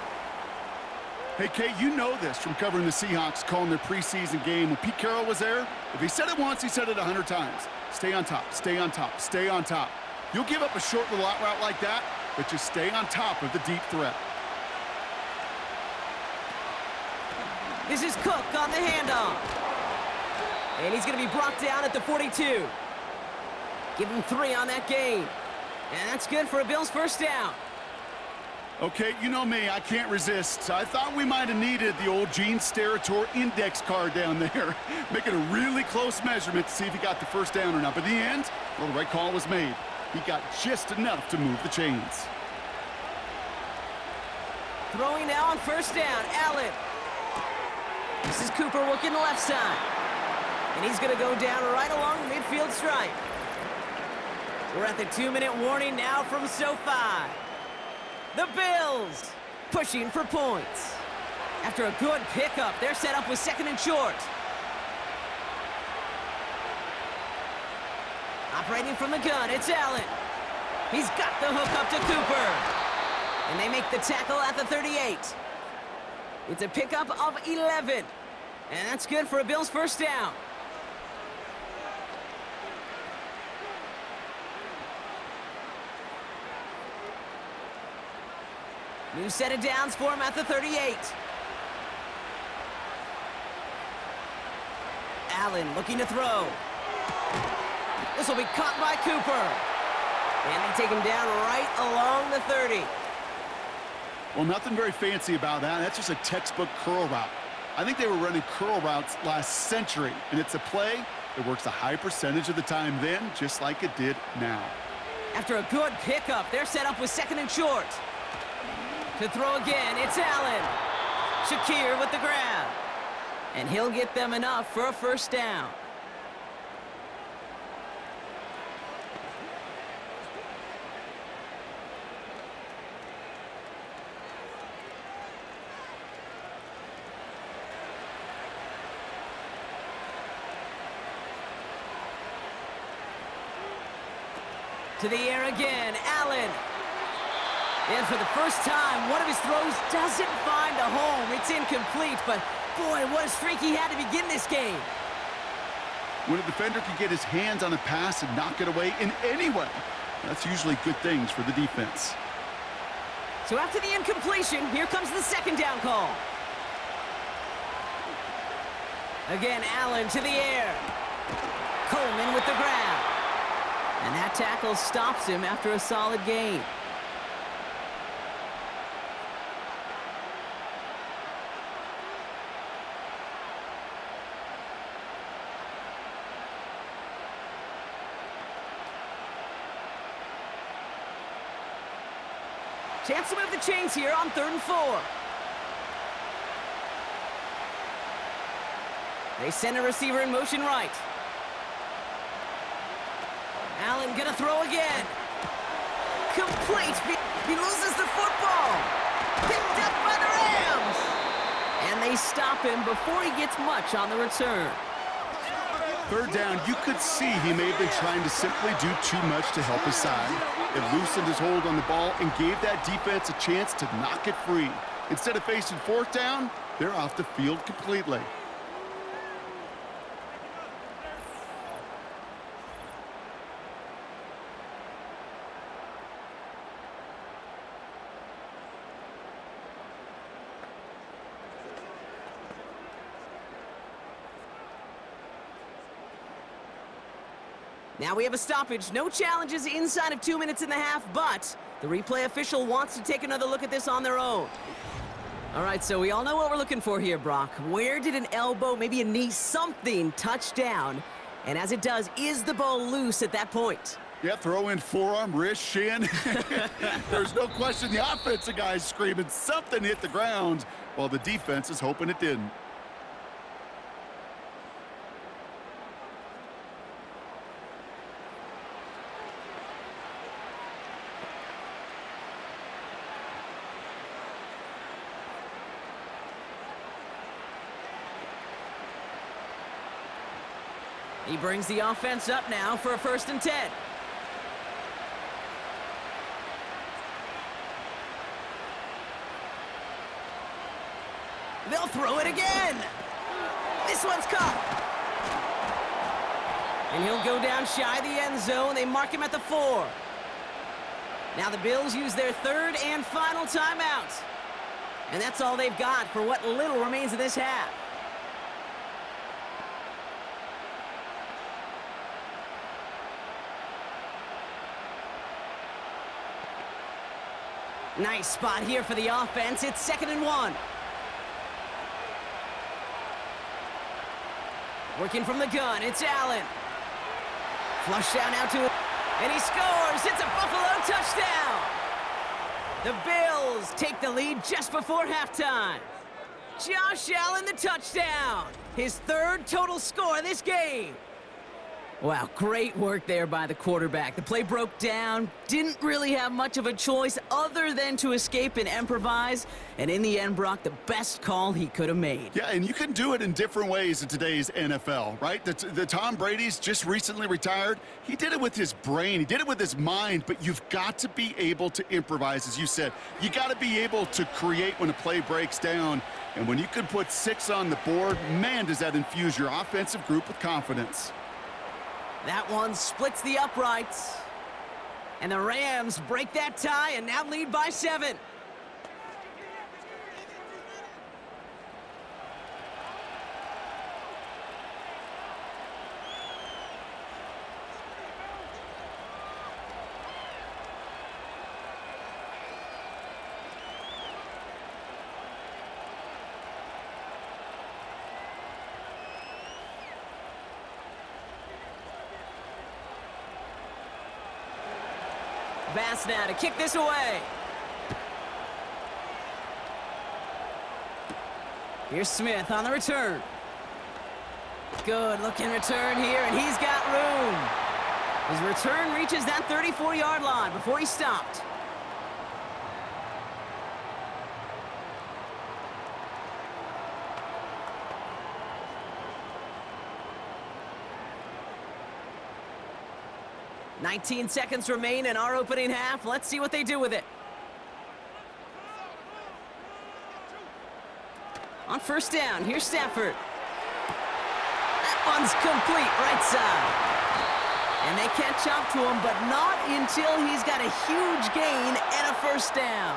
Hey, Kate, you know this from covering the Seahawks, calling their preseason game. When Pete Carroll was there, if he said it once, he said it 100 times. Stay on top, stay on top, stay on top. You'll give up a short little out route like that, but just stay on top of the deep threat. This is Cook on the handoff. And he's going to be brought down at the 42. Give him 3 on that gain. And that's good for a Bills first down. Okay, you know me, I can't resist. I thought we might have needed the old Gene Steratore index card down there, making a really close measurement to see if he got the first down or not. But in the end, well, the right call was made. He got just enough to move the chains. Throwing now on first down, Allen. This is Cooper working the left side. And he's going to go down right along the midfield stripe. We're at the 2-minute warning now from SoFi. The Bills pushing for points. After a good pickup, they're set up with 2nd and short. Operating from the gun, it's Allen. He's got the hook up to Cooper. And they make the tackle at the 38. It's a pickup of 11. And that's good for a Bills first down. New set of downs for him at the 38. Allen looking to throw. This will be caught by Cooper. And they take him down right along the 30. Well, nothing very fancy about that. That's just a textbook curl route. I think they were running curl routes last century, and it's a play that works a high percentage of the time then, just like it did now. After a good pickup, they're set up with 2nd and short. To throw again, it's Allen. Shakir with the grab. And he'll get them enough for a first down. To the air again, Allen. And for the first time, one of his throws doesn't find a home. It's incomplete, but boy, what a streak he had to begin this game. When a defender can get his hands on a pass and knock it away in any way, that's usually good things for the defense. So after the incompletion, here comes the 2nd down call. Again, Allen to the air. Coleman with the grab. And that tackle stops him after a solid gain. Chance to move the chains here on 3rd and 4. They send a receiver in motion right. Allen gonna throw again. Complete. He loses the football. Picked up by the Rams. And they stop him before he gets much on the return. 3rd down, you could see he may have been trying to simply do too much to help his side. It loosened his hold on the ball and gave that defense a chance to knock it free. Instead of facing 4th down, they're off the field completely. Now we have a stoppage. No challenges inside of 2 minutes and a half, but the replay official wants to take another look at this on their own. All right, so we all know what we're looking for here, Brock. Where did an elbow, maybe a knee, something touch down? And as it does, is the ball loose at that point? Yeah, throw in forearm, wrist, shin. There's no question the offensive guy's screaming something hit the ground while the defense is hoping it didn't. He brings the offense up now for a 1st and 10. They'll throw it again. This one's caught. And he'll go down shy of the end zone. They mark him at the 4. Now the Bills use their 3rd and final timeout. And that's all they've got for what little remains of this half. Nice spot here for the offense. It's 2nd and 1. Working from the gun, it's Allen. Flush down now to it, and he scores. It's a Buffalo touchdown. The Bills take the lead just before halftime. Josh Allen, the touchdown. His 3rd total score of this game. Wow, great work there by the quarterback. The play broke down, didn't really have much of a choice other than to escape and improvise, and in the end, Brock, the best call he could have made. Yeah, and you can do it in different ways in today's NFL, right? The Tom Brady's just recently retired. He did it with his brain. He did it with his mind, but you've got to be able to improvise, as you said. You got to be able to create when a play breaks down, and when you can put 6 on the board, man, does that infuse your offensive group with confidence. That one splits the uprights. And the Rams break that tie and now lead by 7. Bass now to kick this away. Here's Smith on the return. Good looking return here, and he's got room. His return reaches that 34-yard line before he stopped. "19 seconds remain in our opening half. Let's see what they do with it. On 1st down, here's Stafford. That one's complete, right side. And they can't chop to him, but not until he's got a huge gain and a 1st down.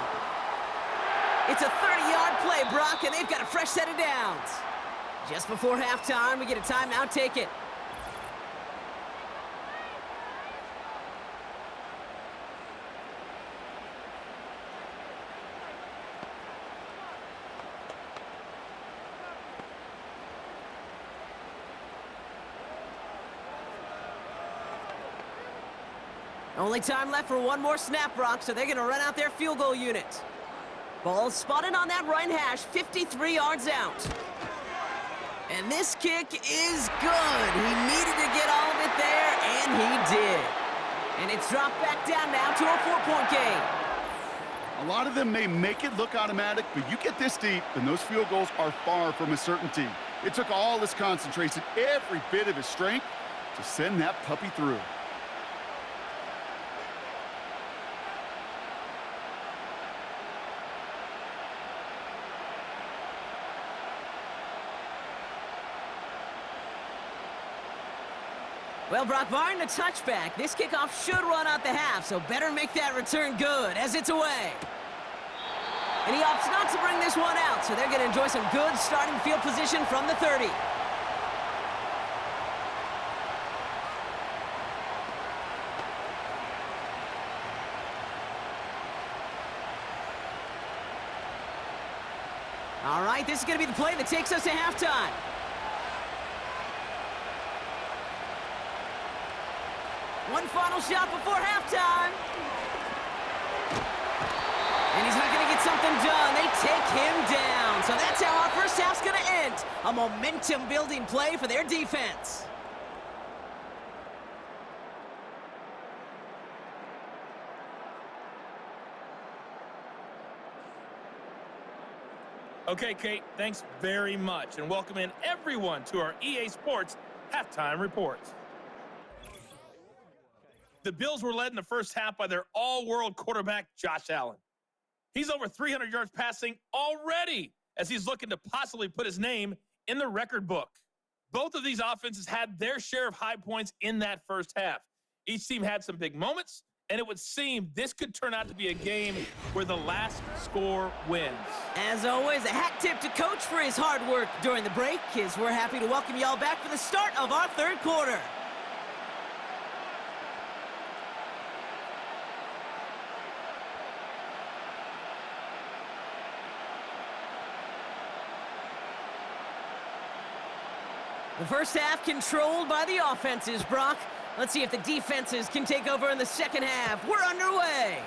It's a 30-yard play, Brock, and they've got a fresh set of downs. Just before halftime, we get a timeout. Take it. Only time left for one more snap, Brock, so they're going to run out their field goal unit. Ball spotted on that right hash, 53 yards out. And this kick is good. He needed to get all of it there, and he did. And it's dropped back down now to a 4-point game. A lot of them may make it look automatic, but you get this deep, and those field goals are far from a certainty. It took all his concentration, every bit of his strength, to send that puppy through. Well, Brock, barring the touchback, this kickoff should run out the half, so better make that return good as it's away. And he opts not to bring this one out, so they're going to enjoy some good starting field position from the 30. All right, this is going to be the play that takes us to halftime. One final shot before halftime. And he's not going to get something done. They take him down. So that's how our first half's going to end. A momentum-building play for their defense. Okay, Kate, thanks very much. And welcome in everyone to our EA Sports Halftime Reports. The Bills were led in the first half by their all-world quarterback, Josh Allen. He's over 300 yards passing already as he's looking to possibly put his name in the record book. Both of these offenses had their share of high points in that first half. Each team had some big moments, and it would seem this could turn out to be a game where the last score wins. As always, a hat tip to Coach for his hard work during the break, as we're happy to welcome y'all back for the start of our third quarter. The first half controlled by the offenses, Brock. Let's see if the defenses can take over in the second half. We're underway.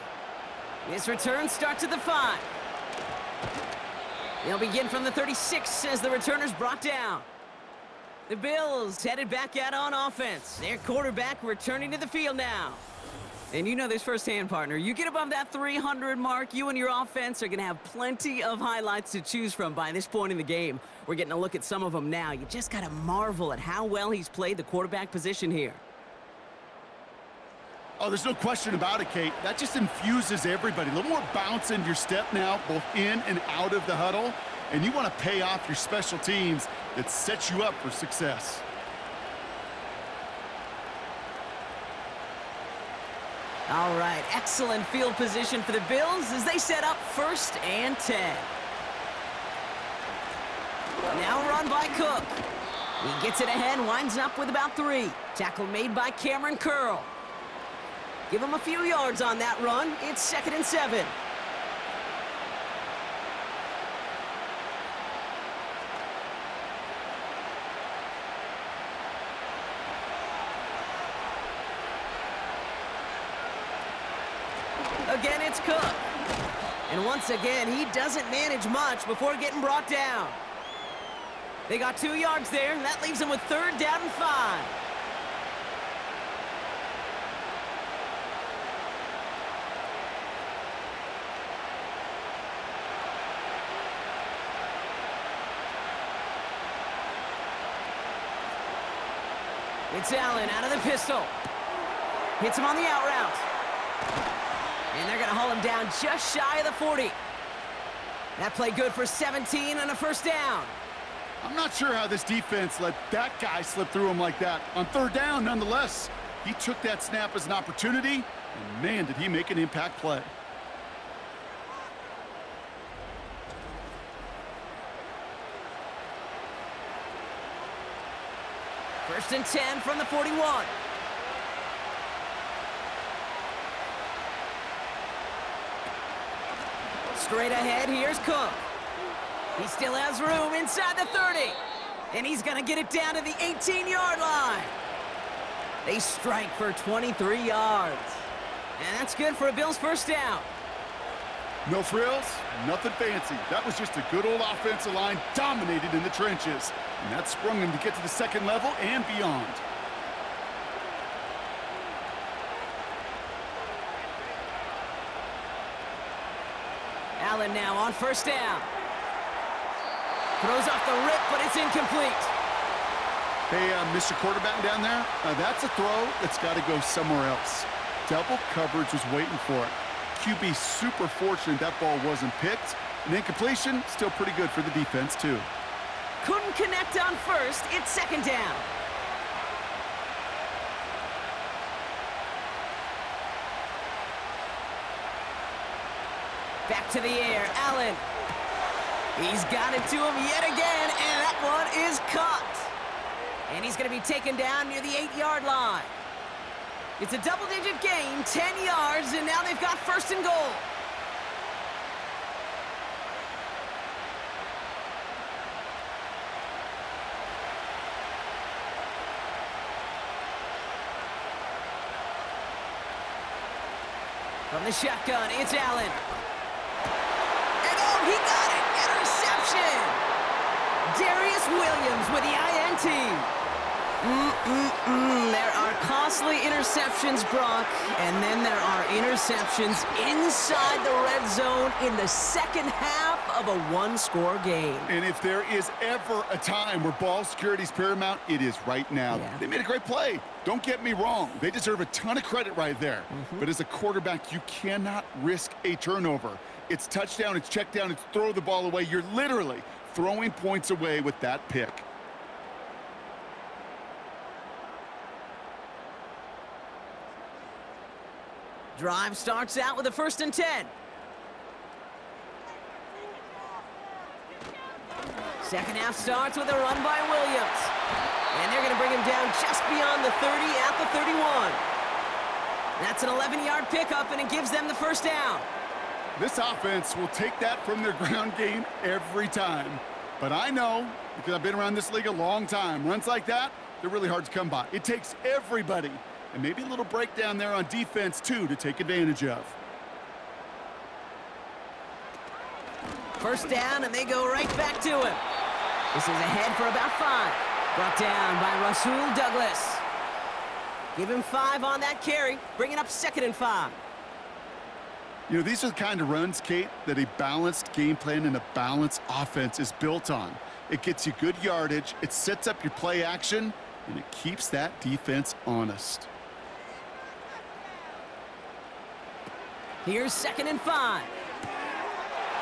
This return starts at the 5. They'll begin from the 36 as the returner's brought down. The Bills headed back out on offense. Their quarterback returning to the field now. And you know this firsthand, partner. You get above that 300 mark, you and your offense are going to have plenty of highlights to choose from by this point in the game. We're getting a look at some of them now. You just got to marvel at how well he's played the quarterback position here. Oh, there's no question about it, Kate. That just infuses everybody. A little more bounce in your step now, both in and out of the huddle. And you want to pay off your special teams that sets you up for success. All right, excellent field position for the Bills as they set up 1st and 10. Now run by Cook. He gets it ahead, winds up with about 3. Tackle made by Cameron Curl. Give him a few yards on that run. It's 2nd and 7. Again, it's Cook. And once again, he doesn't manage much before getting brought down. They got 2 yards there, and that leaves them with 3rd down and 5. It's Allen out of the pistol. Hits him on the out route. And they're going to haul him down just shy of the 40. That play good for 17 and a 1st down. I'm not sure how this defense let that guy slip through him like that. On 3rd down, nonetheless, he took that snap as an opportunity, and man, did he make an impact play. First and 10 from the 41. Straight ahead, here's Cook. He still has room inside the 30. And he's going to get it down to the 18-yard line. They strike for 23 yards. And that's good for a Bills 1st down. No frills, nothing fancy. That was just a good old offensive line dominated in the trenches. And that sprung them to get to the 2nd level and beyond. Allen now on 1st down. Throws off the rip, but it's incomplete. Hey, Mr. Quarterback down there, that's a throw that's got to go somewhere else. Double coverage was waiting for it. QB super fortunate that ball wasn't picked. And incompletion, still pretty good for the defense, too. Couldn't connect on 1st. It's 2nd down. Back to the air, Allen. He's got it to him yet again, and that one is caught. And he's going to be taken down near the 8-yard line. It's a double-digit gain, 10 yards, and now they've got 1st and goal. From the shotgun, it's Allen. And oh, he got it! Interception! Darius Williams with the INT. There are costly interceptions, Brock, and then there are interceptions inside the red zone in the second half of a one-score game. And if there is ever a time where ball security is paramount, it is right now. Yeah. They made a great play. Don't get me wrong. They deserve a ton of credit right there. But as a quarterback, you cannot risk a turnover. It's touchdown, it's check down, it's throw the ball away. You're literally throwing points away with that pick. Drive starts out with a 1st and 10. Second half starts with a run by Williams. And they're going to bring him down just beyond the 30 at the 31. That's an 11-yard pickup, and it gives them the first down. This offense will take that from their ground game every time. But I know, because I've been around this league a long time, runs like that, they're really hard to come by. It takes everybody. And maybe a little breakdown there on defense, too, to take advantage of. First down, and they go right back to him. This is ahead for about 5. Brought down by Rasul Douglas. Give him 5 on that carry, bringing up 2nd and 5. You know, these are the kind of runs, Kate, that a balanced game plan and a balanced offense is built on. It gets you good yardage, it sets up your play action, and it keeps that defense honest. Here's 2nd and 5.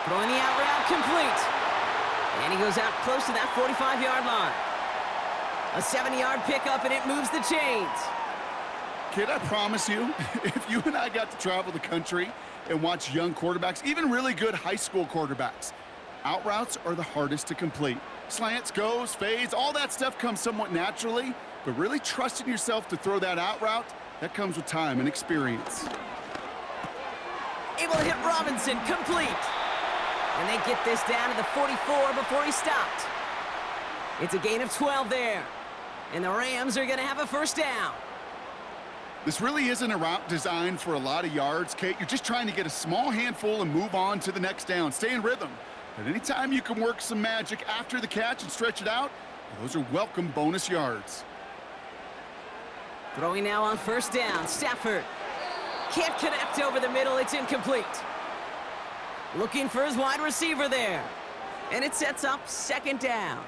Throwing the out route complete. And he goes out close to that 45-yard line. A 70-yard pickup, and it moves the chains. Kid, I promise you, if you and I got to travel the country and watch young quarterbacks, even really good high school quarterbacks, out routes are the hardest to complete. Slants, goes, fades, all that stuff comes somewhat naturally, but really trusting yourself to throw that out route, that comes with time and experience. Able to hit Robinson, complete. And they get this down to the 44 before he stopped. It's a gain of 12 there. And the Rams are going to have a first down. This really isn't a route designed for a lot of yards, Kate. You're just trying to get a small handful and move on to the next down. Stay in rhythm. But anytime you can work some magic after the catch and stretch it out, those are welcome bonus yards. Throwing now on first down, Stafford. Can't connect over the middle, it's incomplete. Looking for his wide receiver there. And it sets up 2nd down.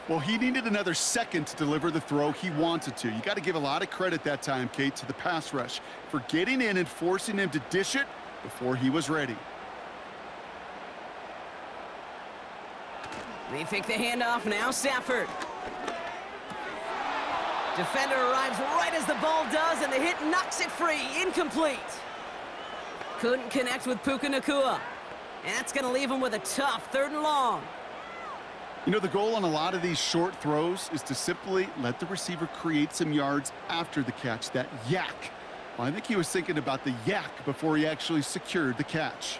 Well, he needed another second to deliver the throw he wanted to. You got to give a lot of credit that time, Kate, to the pass rush for getting in and forcing him to dish it before he was ready. They fake the handoff now, Stafford. Defender arrives right as the ball does, and the hit knocks it free. Incomplete. Couldn't connect with Puka Nacua. And that's going to leave him with a tough 3rd and long. You know, the goal on a lot of these short throws is to simply let the receiver create some yards after the catch, that yak. Well, I think he was thinking about the yak before he actually secured the catch.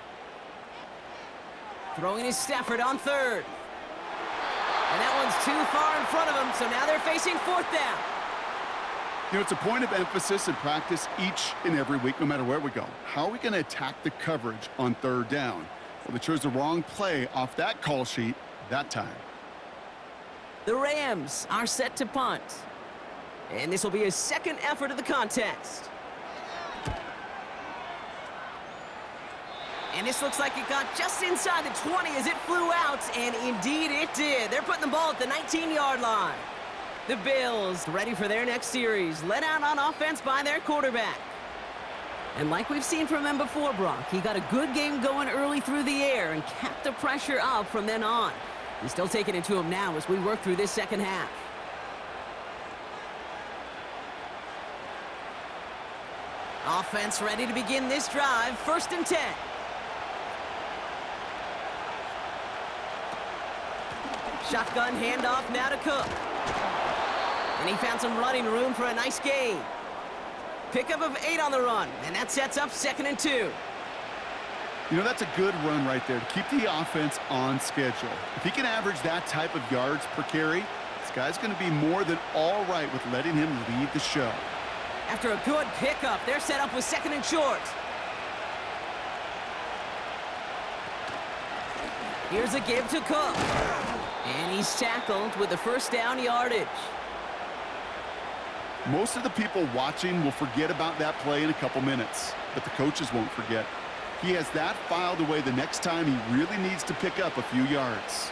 Throwing is Stafford on 3rd. And that one's too far in front of him, so now they're facing 4th down. You know, it's a point of emphasis in practice each and every week, no matter where we go. How are we going to attack the coverage on 3rd down? Well, they chose the wrong play off that call sheet that time. The Rams are set to punt. And this will be his 2nd effort of the contest. And this looks like it got just inside the 20 as it flew out, and indeed it did. They're putting the ball at the 19-yard line. The Bills ready for their next series, led out on offense by their quarterback. And like we've seen from him before, Brock, he got a good game going early through the air and kept the pressure up from then on. He's still taking it to him now as we work through this second half. Offense ready to begin this drive, 1st and 10. Shotgun handoff now to Cook. And he found some running room for a nice gain. Pickup of 8 on the run, and that sets up 2nd and 2. You know, that's a good run right there to keep the offense on schedule. If he can average that type of yards per carry, this guy's going to be more than all right with letting him lead the show. After a good pickup, they're set up with 2nd and short. Here's a give to Cook. And he's tackled with the first down yardage. Most of the people watching will forget about that play in a couple minutes, but the coaches won't forget. He has that filed away the next time he really needs to pick up a few yards.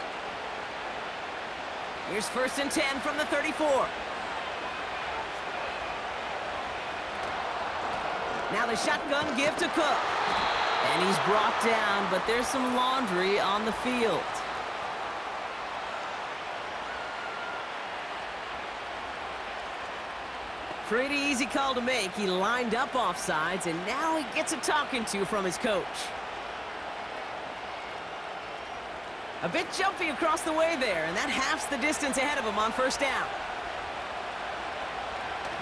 Here's 1st and 10 from the 34. Now the shotgun give to Cook. And he's brought down, but there's some laundry on the field. Pretty easy call to make. He lined up offsides, and now he gets a talking to from his coach. A bit jumpy across the way there, and that halves the distance ahead of him on 1st down.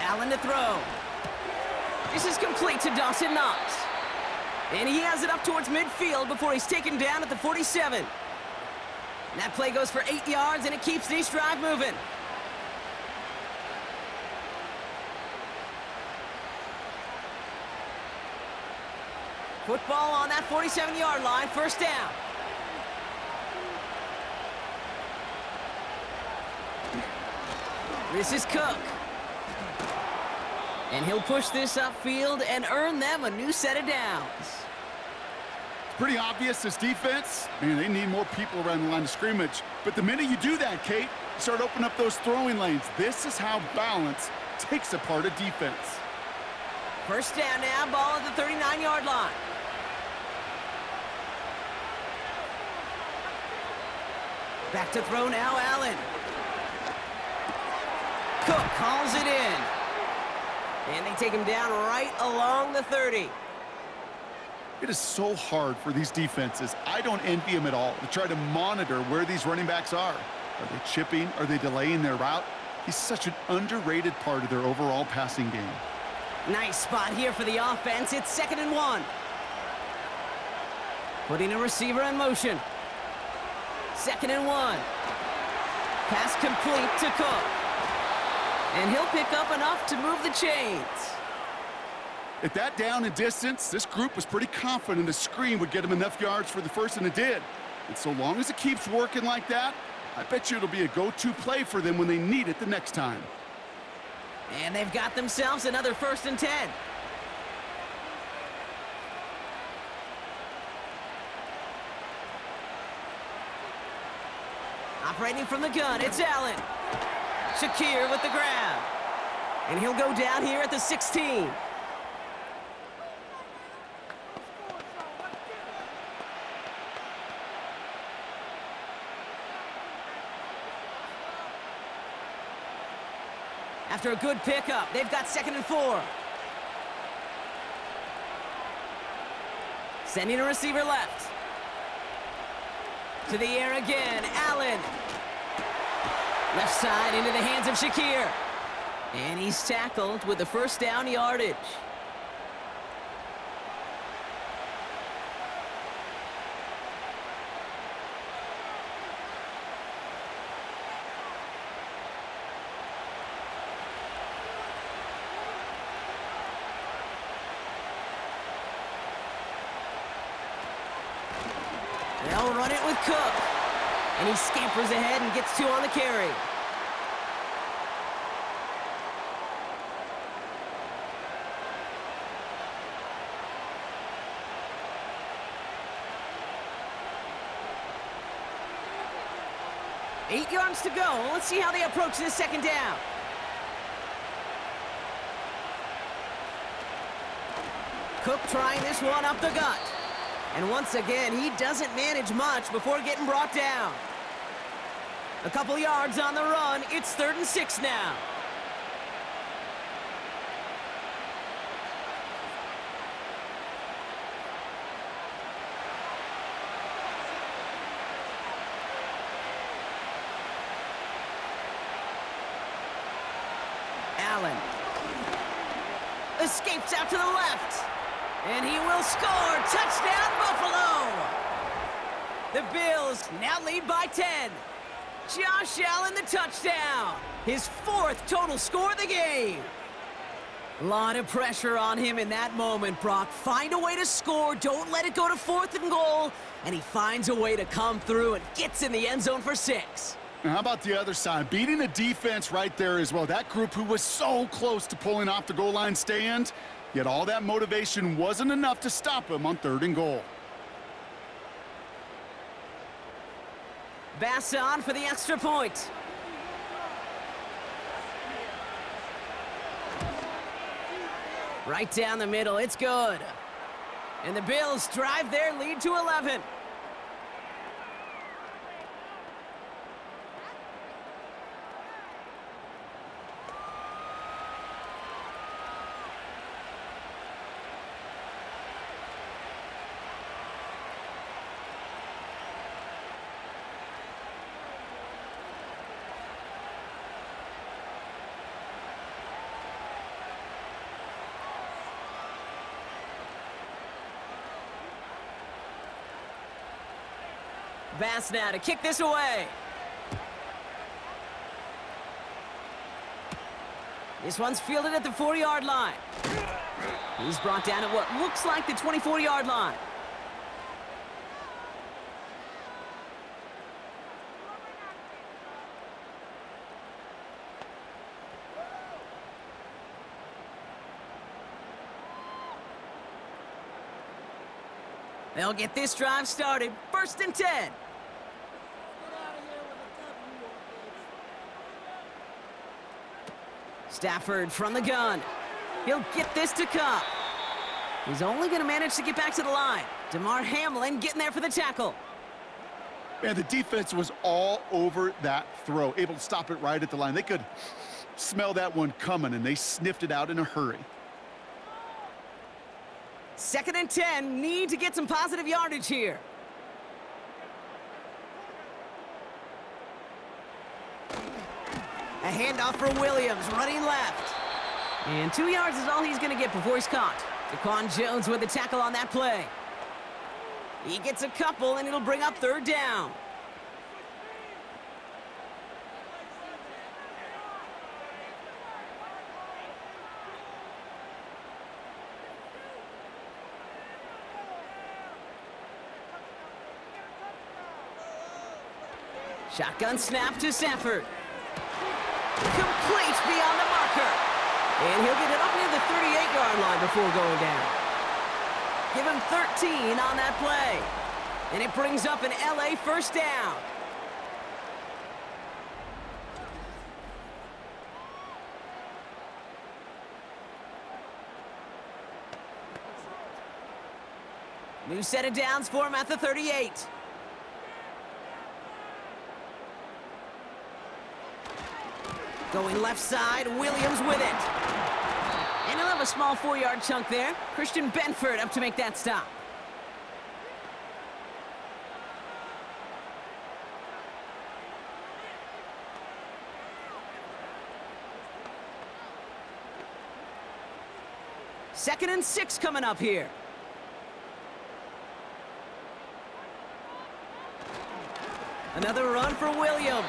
Allen to throw. This is complete to Dawson Knox. And he has it up towards midfield before he's taken down at the 47. And that play goes for 8 yards, and it keeps this drive moving. Football on that 47-yard line, 1st down. This is Cook. And he'll push this upfield and earn them a new set of downs. It's pretty obvious this defense, man, they need more people around the line of scrimmage. But the minute you do that, Kate, you start opening up those throwing lanes. This is how balance takes apart a defense. 1st down now, ball at the 39-yard line. Back to throw now, Allen. Cook calls it in. And they take him down right along the 30. It is so hard for these defenses. I don't envy them at all to try to monitor where these running backs are. Are they chipping? Are they delaying their route? He's such an underrated part of their overall passing game. Nice spot here for the offense. It's 2nd and 1. Putting a receiver in motion. 2nd and 1. Pass complete to Cook. And he'll pick up enough to move the chains. At that down and distance, this group was pretty confident a screen would get him enough yards for the first, and it did. And so long as it keeps working like that, I bet you it'll be a go-to play for them when they need it the next time. And they've got themselves another 1st and 10. Operating from the gun, it's Allen. Shakir with the grab. And he'll go down here at the 16. After a good pickup, they've got 2nd and 4. Sending a receiver left. To the air again, Allen. Left side into the hands of Shakir. And he's tackled with the 1st down yardage. They'll run it with Cook. And he scampers ahead and gets 2 on the carry. Eight yards to go. Let's see how they approach this 2nd down. Cook trying this one up the gut. And once again, he doesn't manage much before getting brought down. A couple yards on the run. It's 3rd and 6 now. Allen escapes out to the left. And he will score. Touchdown, Buffalo! The Bills now lead by 10. Josh Allen, the touchdown. His 4th total score of the game. A lot of pressure on him in that moment, Brock. Find a way to score. Don't let it go to 4th and goal. And he finds a way to come through and gets in the end zone for 6. Now, how about the other side? Beating the defense right there as well. That group who was so close to pulling off the goal line stand, yet all that motivation wasn't enough to stop him on 3rd and goal. Bass on for the extra point. Right down the middle, it's good. And the Bills drive their lead to 11. Bass now to kick this away. This one's fielded at the 40-yard line. He's brought down at what looks like the 24-yard line. They'll get this drive started. 1st and 10. Stafford from the gun. He'll get this to Cup. He's only going to manage to get back to the line. DeMar Hamlin getting there for the tackle. Man, the defense was all over that throw, able to stop it right at the line. They could smell that one coming, and they sniffed it out in a hurry. 2nd and 10, need to get some positive yardage here. A handoff for Williams, running left. And 2 yards is all he's going to get before he's caught. Daquan Jones with the tackle on that play. He gets a couple, and it'll bring up 3rd down. Shotgun snap to Stafford. Complete beyond the marker. And he'll get it up near the 38-yard line before going down. Give him 13 on that play. And it brings up an LA 1st down. New set of downs for him at the 38. Going left side, Williams with it. And he'll have a small 4-yard chunk there. Christian Benford up to make that stop. Second and 6 coming up here. Another run for Williams.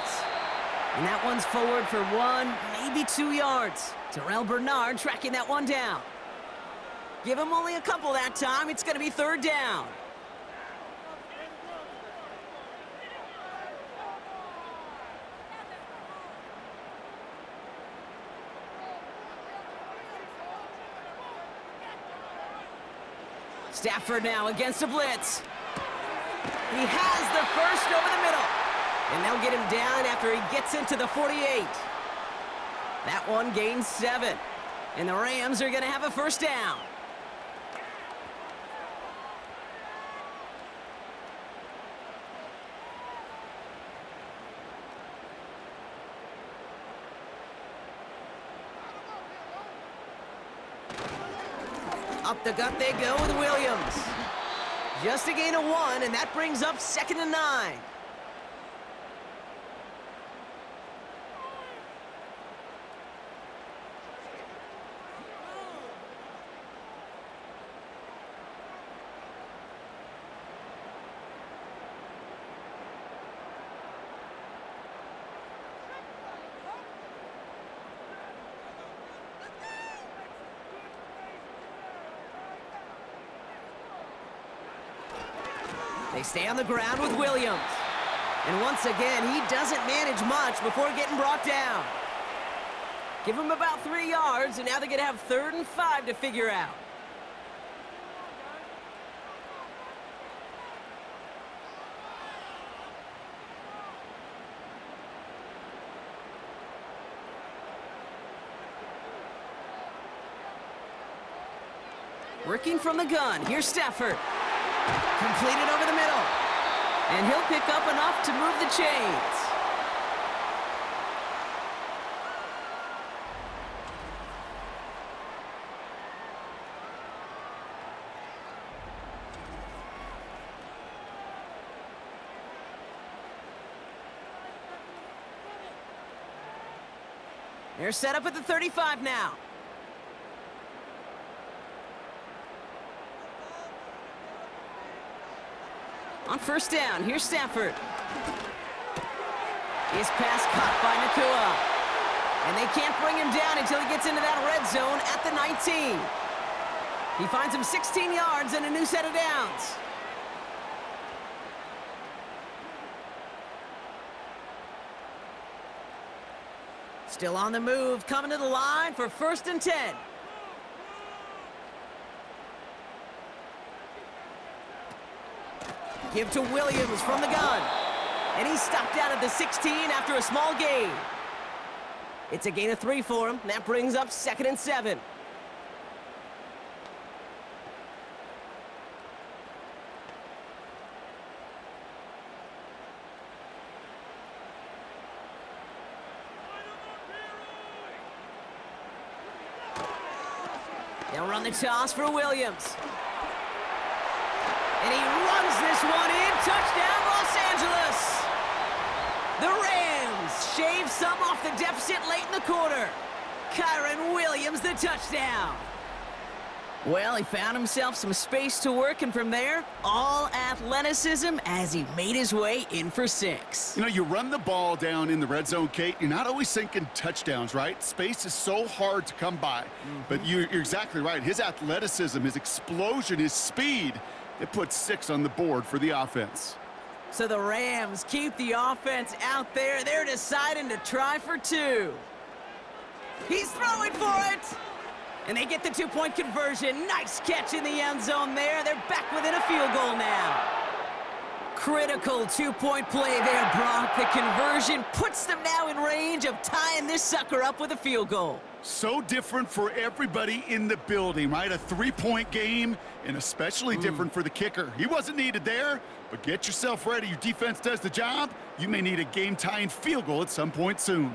And that one's forward for 1, maybe 2 yards. Terrell Bernard tracking that one down. Give him only a couple that time. It's going to be 3rd down. Stafford now against a blitz. He has the first over the middle. And they'll get him down after he gets into the 48. That one gains 7. And the Rams are going to have a 1st down. Up the gut they go with Williams. Just a gain of 1, and that brings up 2nd and 9. They stay on the ground with Williams. And once again, he doesn't manage much before getting brought down. Give him about 3 yards, and now they're going to have 3rd and 5 to figure out. Working from the gun, here's Stafford. Completed over the middle. And he'll pick up enough to move the chains. They're set up at the 35 now. On 1st down, here's Stafford. His pass caught by Nakua. And they can't bring him down until he gets into that red zone at the 19. He finds him 16 yards and a new set of downs. Still on the move, coming to the line for 1st and 10. Give to Williams from the gun. And he's stopped out at the 16 after a small gain. It's a gain of 3 for him. That brings up 2nd and 7. They'll run the toss for Williams. And he runs this one in. Touchdown, Los Angeles. The Rams shave some off the deficit late in the quarter. Kyron Williams, the touchdown. Well, he found himself some space to work, and from there, all athleticism as he made his way in for 6. You know, you run the ball down in the red zone, Kate, you're not always thinking touchdowns, right? Space is so hard to come by. But you're exactly right. His athleticism, his explosion, his speed, it puts 6 on the board for the offense. So the Rams keep the offense out there. They're deciding to try for 2. He's throwing for it. And they get the 2-point conversion. Nice catch in the end zone there. They're back within a field goal now. Critical 2-point play there, Brock. The conversion puts them now in range of tying this sucker up with a field goal. So different for everybody in the building, right? A 3-point game, and especially different for the kicker. He wasn't needed there, but get yourself ready. Your defense does the job. You may need a game-tying field goal at some point soon.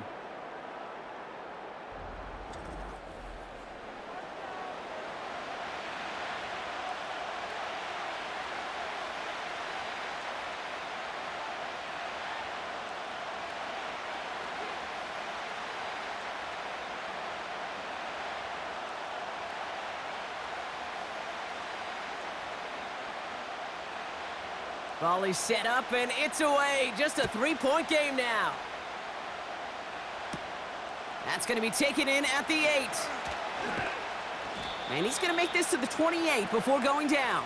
Volley set up, and it's away. Just a 3-point game now. That's going to be taken in at the 8. And he's going to make this to the 28 before going down.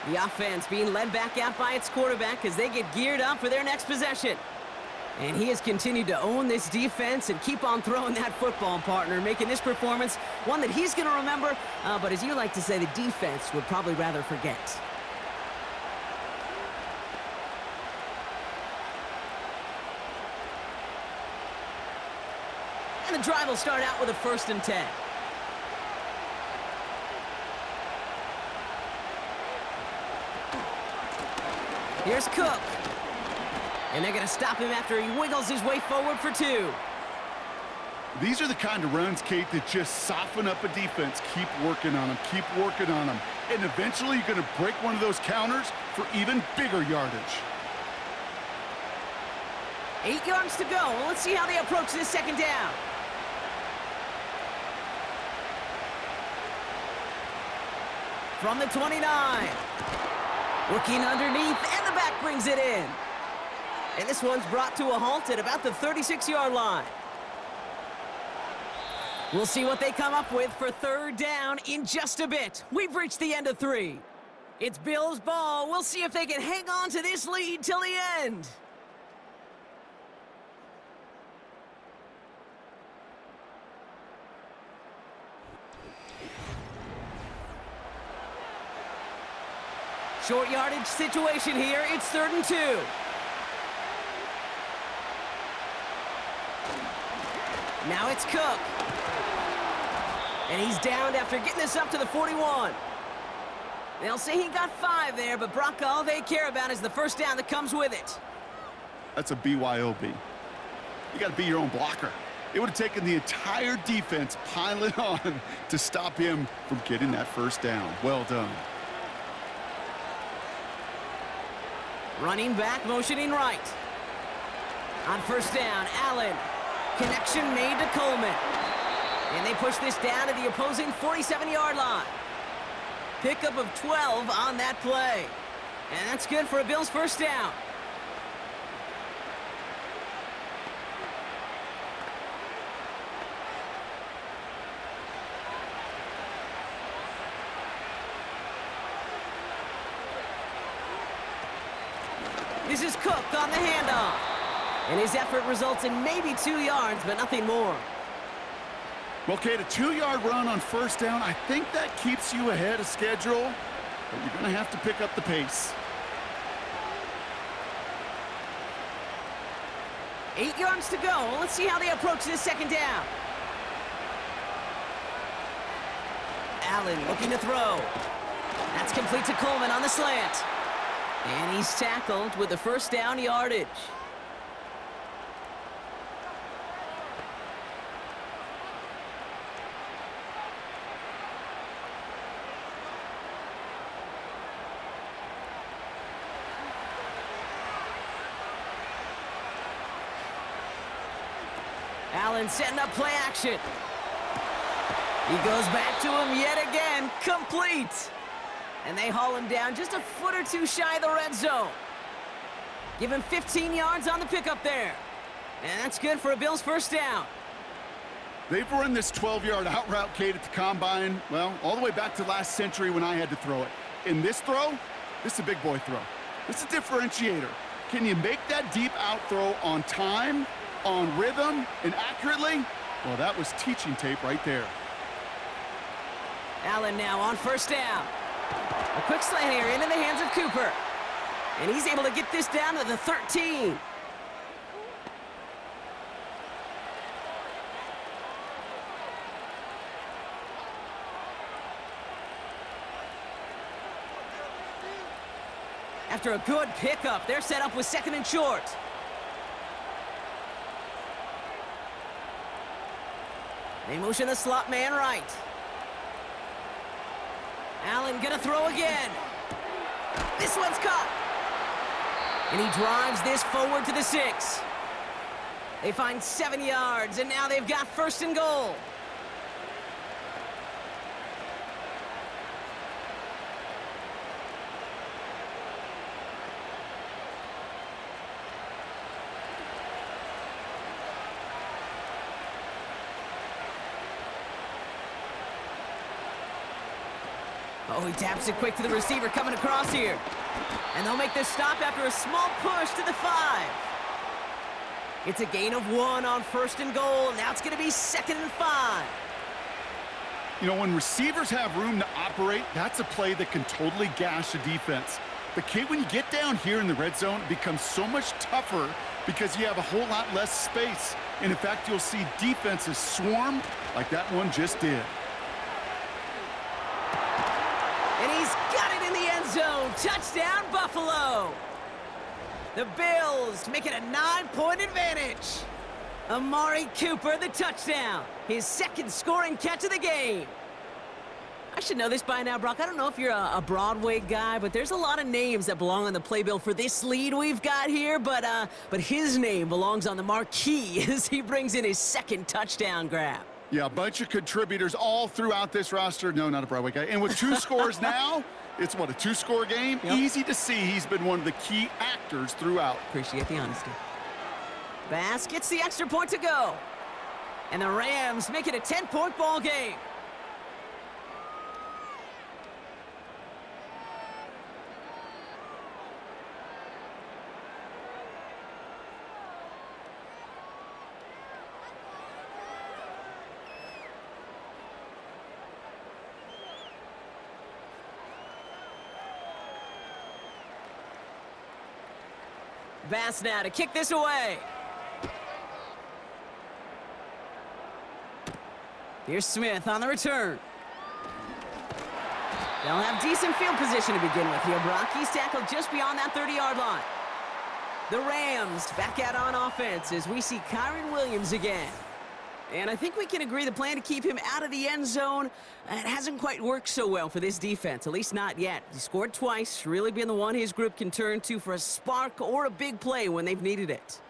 The offense being led back out by its quarterback as they get geared up for their next possession. And he has continued to own this defense and keep on throwing that football, partner, making this performance one that he's going to remember, but as you like to say, the defense would probably rather forget. And the drive will start out with a 1st and 10. Here's Cook. And they're going to stop him after he wiggles his way forward for 2. These are the kind of runs, Kate, that just soften up a defense. Keep working on them, keep working on them. And eventually you're going to break one of those counters for even bigger yardage. 8 yards to go. Well, let's see how they approach this 2nd down. From the 29. Working underneath, and the back brings it in. And this one's brought to a halt at about the 36-yard line. We'll see what they come up with for 3rd down in just a bit. We've reached the end of 3. It's Bills' ball. We'll see if they can hang on to this lead till the end. Short yardage situation here. It's 3rd and 2. Now it's Cook. And he's downed after getting this up to the 41. They'll say he got 5 there, but Brock, all they care about is the first down that comes with it. That's a BYOB. You got to be your own blocker. It would have taken the entire defense piling on to stop him from getting that first down. Well done. Running back, motioning right. On first down, Allen. Connection made to Coleman. And they push this down to the opposing 47-yard line. Pickup of 12 on that play. And that's good for a Bills first down. This is Cook on the handoff. And his effort results in maybe 2 yards, but nothing more. Well, Kate, a 2-yard run on first down, I think that keeps you ahead of schedule, but you're going to have to pick up the pace. 8 yards to go. Let's see how they approach this second down. Allen looking to throw. That's complete to Coleman on the slant. And he's tackled with the first down yardage. Allen setting up play action. He goes back to him yet again, complete. And they haul him down just a foot or two shy of the red zone. Give him 15 yards on the pickup there. And that's good for a Bills first down. They've run this 12-yard out route, Kate, at the combine, well, all the way back to last century when I had to throw it. In this throw, this is a big boy throw. This is a differentiator. Can you make that deep out throw on time, on rhythm, and accurately? Well, that was teaching tape right there. Allen now on first down. A quick slant here into the hands of Cooper. And he's able to get this down to the 13. After a good pickup, they're set up with 2nd and short. They motion the slot man right. Allen gonna throw again. This one's caught. And he drives this forward to the 6. They find 7 yards, and now they've got 1st and goal. Oh, he taps it quick to the receiver coming across here. And they'll make this stop after a small push to the 5. It's a gain of 1 on 1st and goal. Now it's going to be 2nd and 5. You know, when receivers have room to operate, that's a play that can totally gash a defense. But, Kate, when you get down here in the red zone, it becomes so much tougher because you have a whole lot less space. And, in fact, you'll see defenses swarm like that one just did. And he's got it in the end zone. Touchdown, Buffalo. The Bills make it a 9-point advantage. Amari Cooper, the touchdown. His 2nd scoring catch of the game. I should know this by now, Brock. I don't know if you're a Broadway guy, but there's a lot of names that belong on the playbill for this lead we've got here. But his name belongs on the marquee as he brings in his 2nd touchdown grab. Yeah, a bunch of contributors all throughout this roster. No, not a Broadway guy. And with 2 scores now, it's what, a 2-score game? Yep. Easy to see he's been one of the key actors throughout. Appreciate the honesty. Bass gets the extra point to go. And the Rams make it a 10-point ball game. Bass now to kick this away. Here's Smith on the return. They'll have decent field position to begin with here, Brock. He's tackled just beyond that 30-yard line. The Rams back out on offense as we see Kyron Williams again. And I think we can agree the plan to keep him out of the end zone, it hasn't quite worked so well for this defense, at least not yet. He scored twice, really been the one his group can turn to for a spark or a big play when they've needed it.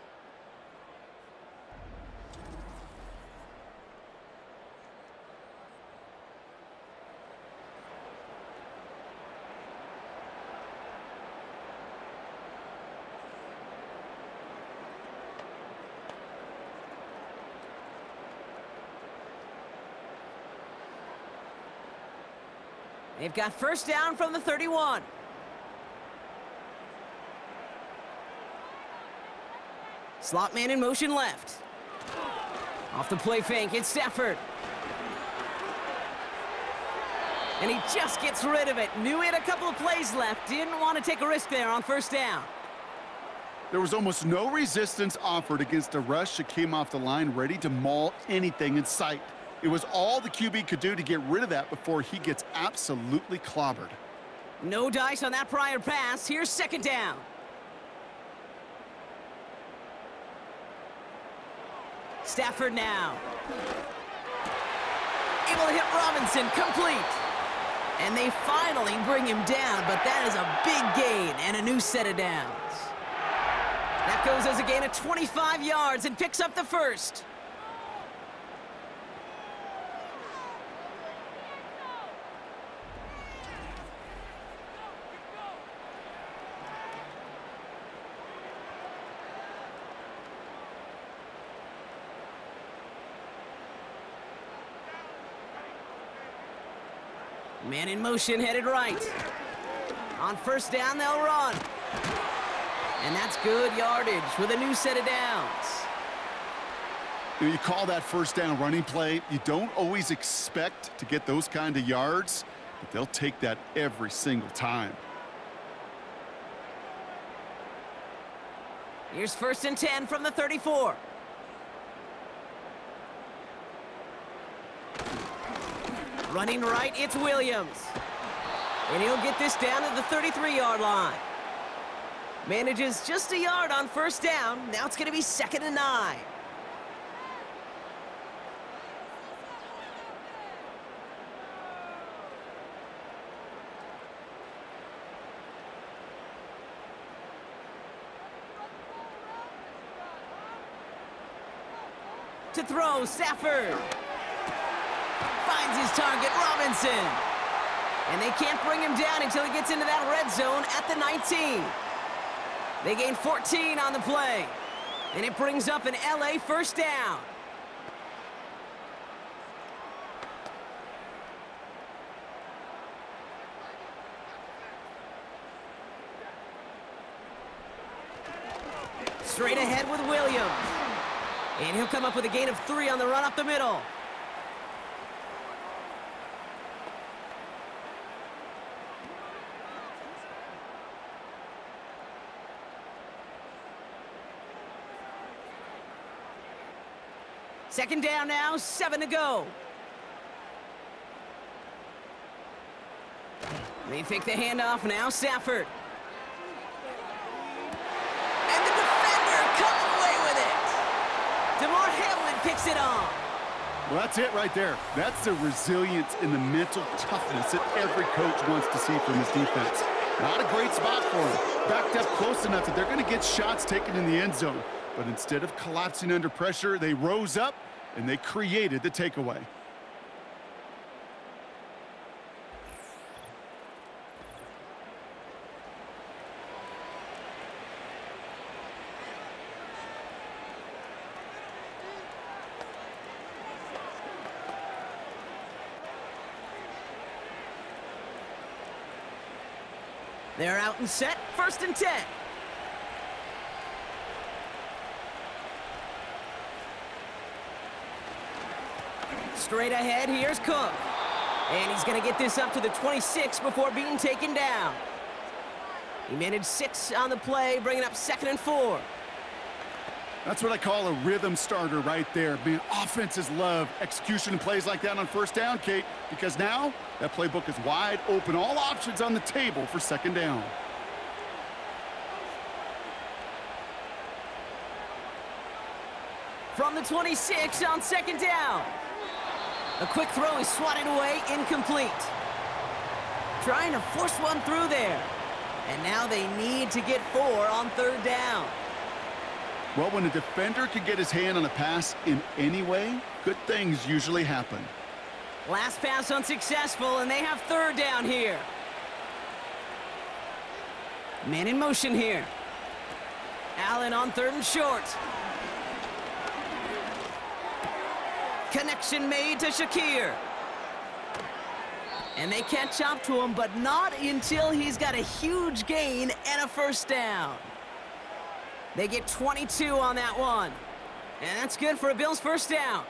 They've got first down from the 31. Slot man in motion left. Off the play fake, it's Stafford. And he just gets rid of it. Knew he had a couple of plays left. Didn't want to take a risk there on first down. There was almost no resistance offered against a rush that came off the line ready to maul anything in sight. It was all the QB could do to get rid of that before he gets absolutely clobbered. No dice on that prior pass. Here's second down. Stafford now. Able to hit Robinson, complete. And they finally bring him down, but that is a big gain and a new set of downs. That goes as a gain of 25 yards and picks up the first. Man in motion, headed right. On first down, they'll run. And that's good yardage with a new set of downs. You call that first down running play. You don't always expect to get those kind of yards, but they'll take that every single time. Here's first and 10 from the 34. Running right, it's Williams. And he'll get this down to the 33-yard line. Manages just a yard on first down. Now it's going to be 2nd and 9. To throw, Stafford. Finds his target, Robinson. And they can't bring him down until he gets into that red zone at the 19. They gain 14 on the play. And it brings up an LA first down. Straight ahead with Williams. And he'll come up with a gain of 3 on the run up the middle. Second down now, 7 to go. They fake the handoff, now Stafford. And the defender comes away with it. DeMar Hamlin picks it off. Well, that's it right there. That's the resilience and the mental toughness that every coach wants to see from his defense. Not a great spot for him. Backed up close enough that they're going to get shots taken in the end zone. But instead of collapsing under pressure, they rose up and they created the takeaway. They're out and set, 1st and 10. Straight ahead, here's Cook. And he's going to get this up to the 26 before being taken down. He managed 6 on the play, bringing up 2nd and 4. That's what I call a rhythm starter right there. Man, offenses love execution and plays like that on first down, Kate, because now that playbook is wide open. All options on the table for 2nd down. From the 26 on 2nd down. A quick throw is swatted away, incomplete. Trying to force one through there. And now they need to get 4 on 3rd down. Well, when a defender can get his hand on a pass in any way, good things usually happen. Last pass unsuccessful, and they have 3rd down here. Man in motion here. Allen on 3rd and short. Connection made to Shakir. And they catch up to him, but not until he's got a huge gain and a 1st down. They get 22 on that one. And that's good for a Bills 1st down.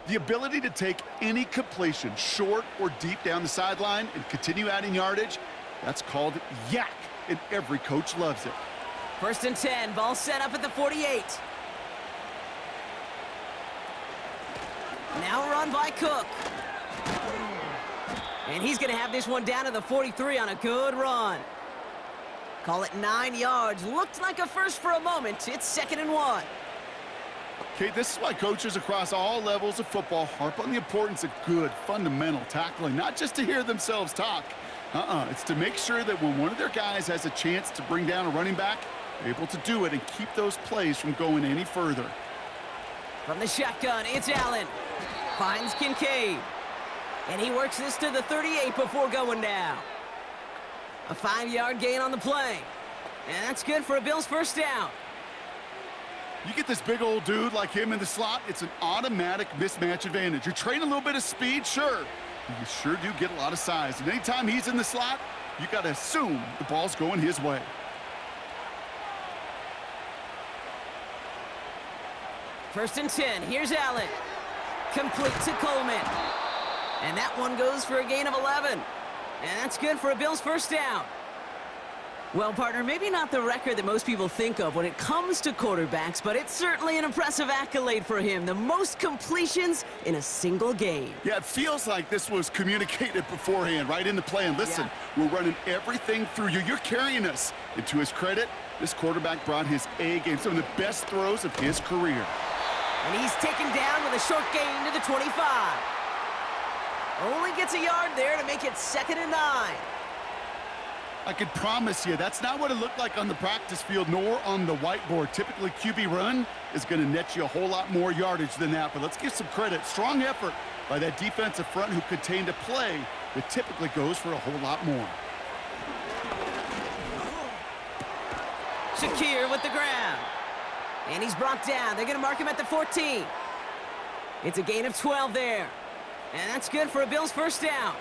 The ability to take any completion, short or deep down the sideline, and continue adding yardage, that's called yak, and every coach loves it. 1st and 10, ball set up at the 48. Now run by Cook. And he's going to have this one down to the 43 on a good run. Call it 9 yards. Looked like a first for a moment. It's 2nd and 1. Okay, this is why coaches across all levels of football harp on the importance of good, fundamental tackling, not just to hear themselves talk. It's to make sure that when one of their guys has a chance to bring down a running back, they're able to do it and keep those plays from going any further. From the shotgun, it's Allen. Finds Kincaid. And he works this to the 38 before going down. A 5-yard gain on the play. And that's good for a Bills 1st down. You get this big old dude like him in the slot, it's an automatic mismatch advantage. You train a little bit of speed, sure. You sure do get a lot of size. And anytime he's in the slot, you got to assume the ball's going his way. First and 10, here's Allen. Complete to Coleman. And that one goes for a gain of 11. And that's good for a Bills 1st down. Well, partner, maybe not the record that most people think of when it comes to quarterbacks, but it's certainly an impressive accolade for him. The most completions in a single game. Yeah, it feels like this was communicated beforehand, right in the plan. Listen, we're running everything through you. You're carrying us. And to his credit, this quarterback brought his A game, some of the best throws of his career. And he's taken down with a short gain to the 25. Only gets a yard there to make it 2nd and 9. I can promise you that's not what it looked like on the practice field nor on the whiteboard. Typically, QB run is going to net you a whole lot more yardage than that. But let's give some credit. Strong effort by that defensive front who contained a play that typically goes for a whole lot more. Shakir with the grab. And he's brought down. They're going to mark him at the 14. It's a gain of 12 there. And that's good for a Bills 1st down.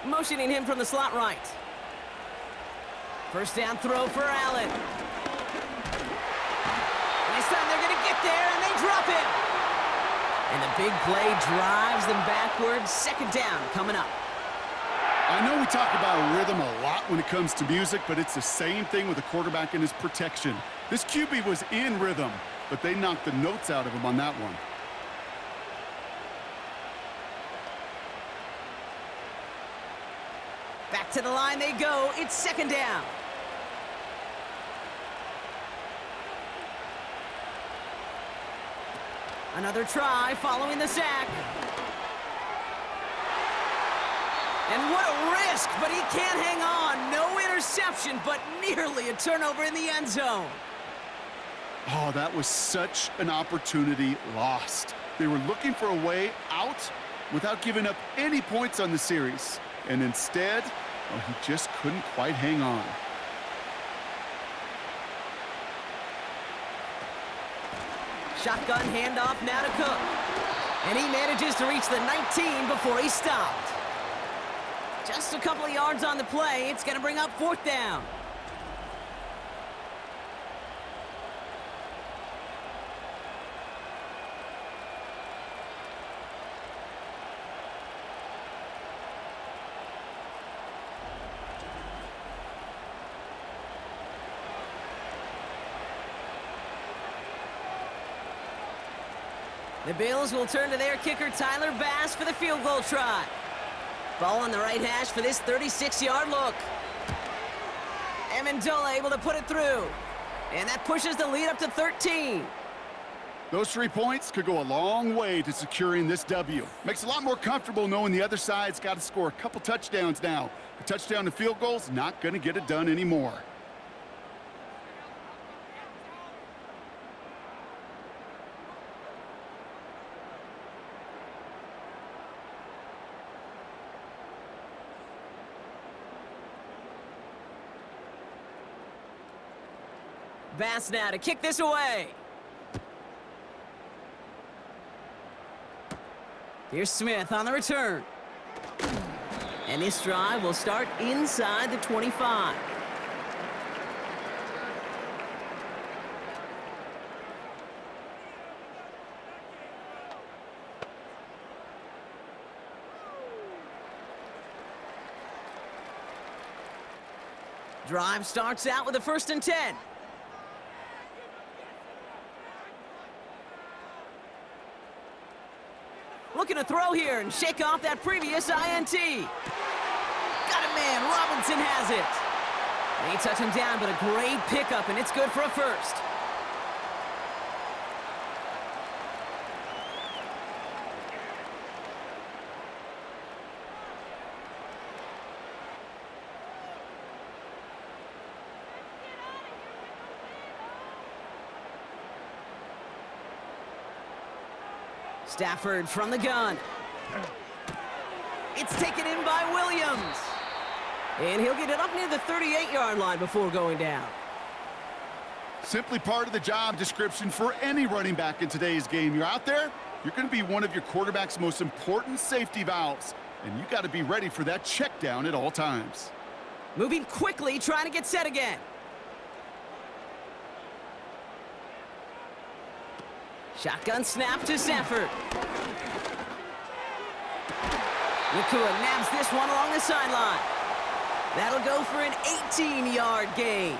Motioning him from the slot right. 1st down throw for Allen. And this time they're going to get there, and they drop him. And the big play drives them backwards. 2nd down coming up. I know we talk about rhythm a lot when it comes to music, but it's the same thing with a quarterback and his protection. This QB was in rhythm, but they knocked the notes out of him on that one. Back to the line they go. It's 2nd down. Another try following the sack. And what a risk, but he can't hang on. No interception, but nearly a turnover in the end zone. Oh, that was such an opportunity lost. They were looking for a way out without giving up any points on the series. And instead, well, he just couldn't quite hang on. Shotgun handoff now to Cook. And he manages to reach the 19 before he stopped. Just a couple of yards on the play. It's going to bring up 4th down. The Bills will turn to their kicker, Tyler Bass, for the field goal try. Ball on the right hash for this 36-yard look. Amendola able to put it through. And that pushes the lead up to 13. Those 3 points could go a long way to securing this W. Makes it a lot more comfortable knowing the other side's got to score a couple touchdowns now. A touchdown to field goal's not going to get it done anymore. Bass now to kick this away. Here's Smith on the return. And this drive will start inside the 25. Drive starts out with a 1st and 10. Looking to throw here and shake off that previous INT. Got it, man. Robinson has it. They touch him down, but a great pickup, and it's good for a 1st. Stafford from the gun. It's taken in by Williams. And he'll get it up near the 38-yard line before going down. Simply part of the job description for any running back in today's game. You're out there, you're going to be one of your quarterback's most important safety valves. And you got to be ready for that check down at all times. Moving quickly, trying to get set again. Shotgun snap to Stafford. Nakua nabs this one along the sideline. That'll go for an 18-yard gain.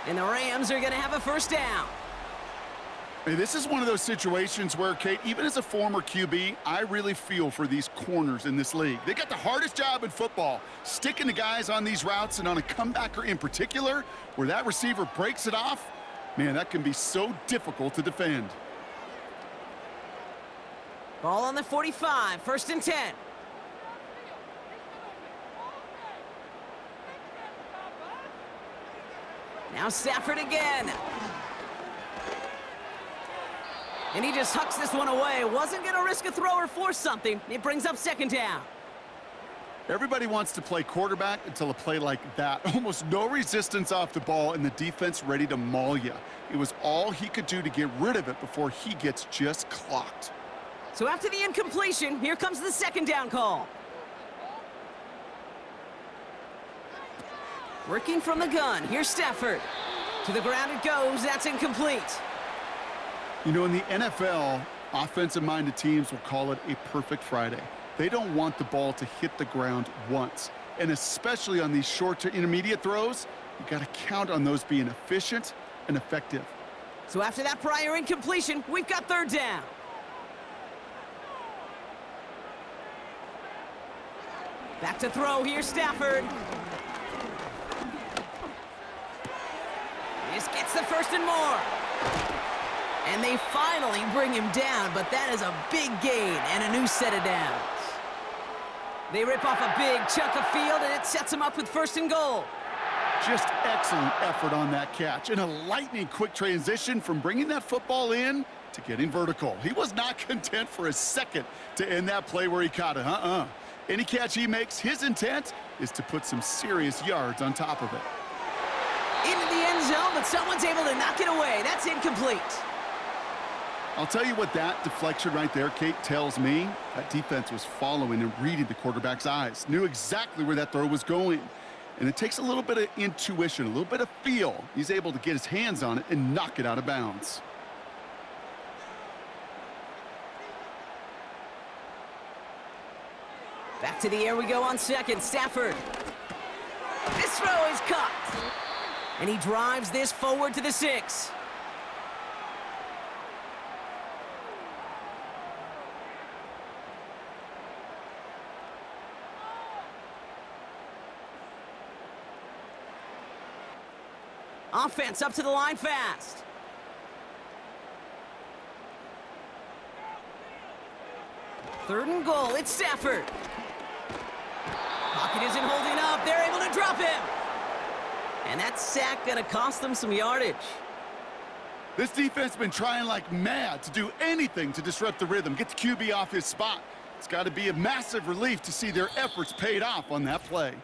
And the Rams are going to have a 1st down. Hey, this is one of those situations where, Kate, even as a former QB, I really feel for these corners in this league. They got the hardest job in football, sticking to guys on these routes, and on a comebacker in particular, where that receiver breaks it off, man, that can be so difficult to defend. Ball on the 45, 1st and 10. Now Stafford again. And he just hucks this one away. Wasn't going to risk a throw or force something. It brings up 2nd down. Everybody wants to play quarterback until a play like that. Almost no resistance off the ball and the defense ready to maul you. It was all he could do to get rid of it before he gets just clocked. So after the incompletion, here comes the 2nd down call. Working from the gun, here's Stafford. To the ground it goes, that's incomplete. You know, in the NFL, offensive-minded teams will call it a perfect Friday. They don't want the ball to hit the ground once. And especially on these short to intermediate throws, you got to count on those being efficient and effective. So after that prior incompletion, we've got 3rd down. Back to throw, here's Stafford. This gets the 1st and more. And they finally bring him down, but that is a big gain and a new set of downs. They rip off a big chunk of field, and it sets them up with 1st and goal. Just excellent effort on that catch, and a lightning-quick transition from bringing that football in to getting vertical. He was not content for a second to end that play where he caught it. Any catch he makes, his intent is to put some serious yards on top of it. Into the end zone, but someone's able to knock it away. That's incomplete. I'll tell you what that deflection right there, Kate, tells me. That defense was following and reading the quarterback's eyes, knew exactly where that throw was going. And it takes a little bit of intuition, a little bit of feel. He's able to get his hands on it and knock it out of bounds. Back to the air we go on second. Stafford. This throw is caught. And he drives this forward to the 6. Offense up to the line fast. Third and goal, it's Stafford. Pocket isn't holding up, they're able to drop him. And that sack gonna cost them some yardage. This defense has been trying like mad to do anything to disrupt the rhythm, get the QB off his spot. It's got to be a massive relief to see their efforts paid off on that play.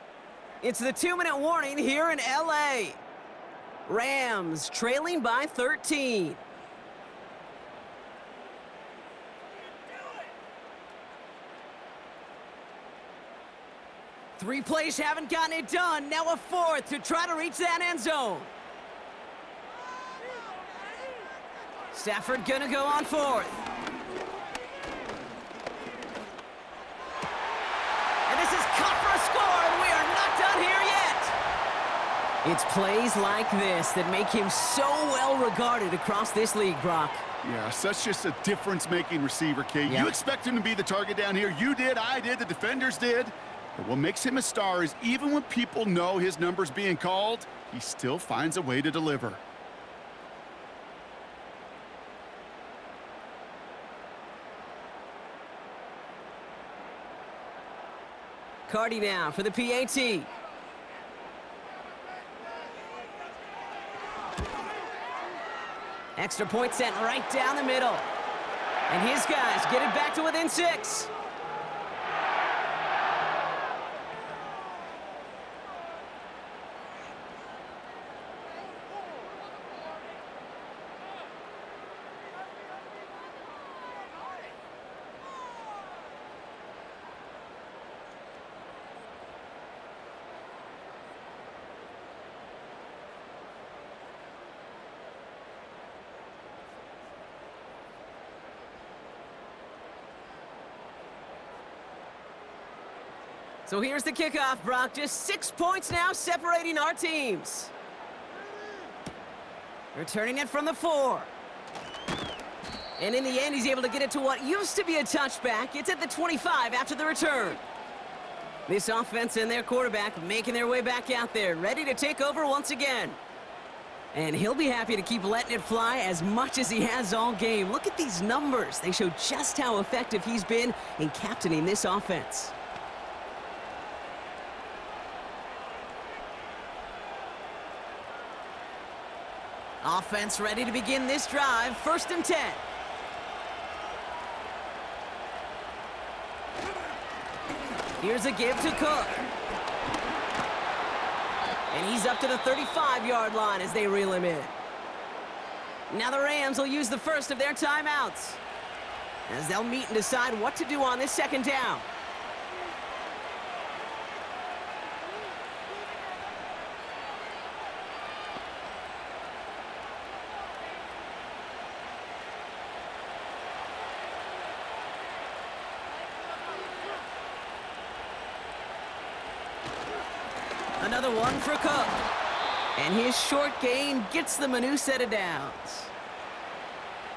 It's the 2-minute warning here in LA. Rams trailing by 13. Three plays haven't gotten it done. Now a fourth to try to reach that end zone. Stafford gonna go on fourth. And this is caught for a score, and we are not done here yet. It's plays like this that make him so well regarded across this league, Brock. Yeah, such just a difference-making receiver, Kate. Yep. You expect him to be the target down here. You did, I did, the defenders did. But what makes him a star is even when people know his number's being called, he still finds a way to deliver. Cardi now for the PAT. Extra point sent right down the middle. And his guys get it back to within 6. So here's the kickoff, Brock. Just 6 points now separating our teams. Returning it from the 4. And in the end, he's able to get it to what used to be a touchback. It's at the 25 after the return. This offense and their quarterback making their way back out there, ready to take over once again. And he'll be happy to keep letting it fly as much as he has all game. Look at these numbers. They show just how effective he's been in captaining this offense. Offense ready to begin this drive. 1st and 10. Here's a give to Cook. And he's up to the 35-yard line as they reel him in. Now the Rams will use the first of their timeouts as they'll meet and decide what to do on this 2nd down. Another one for Cook. And his short gain gets them a new set of downs.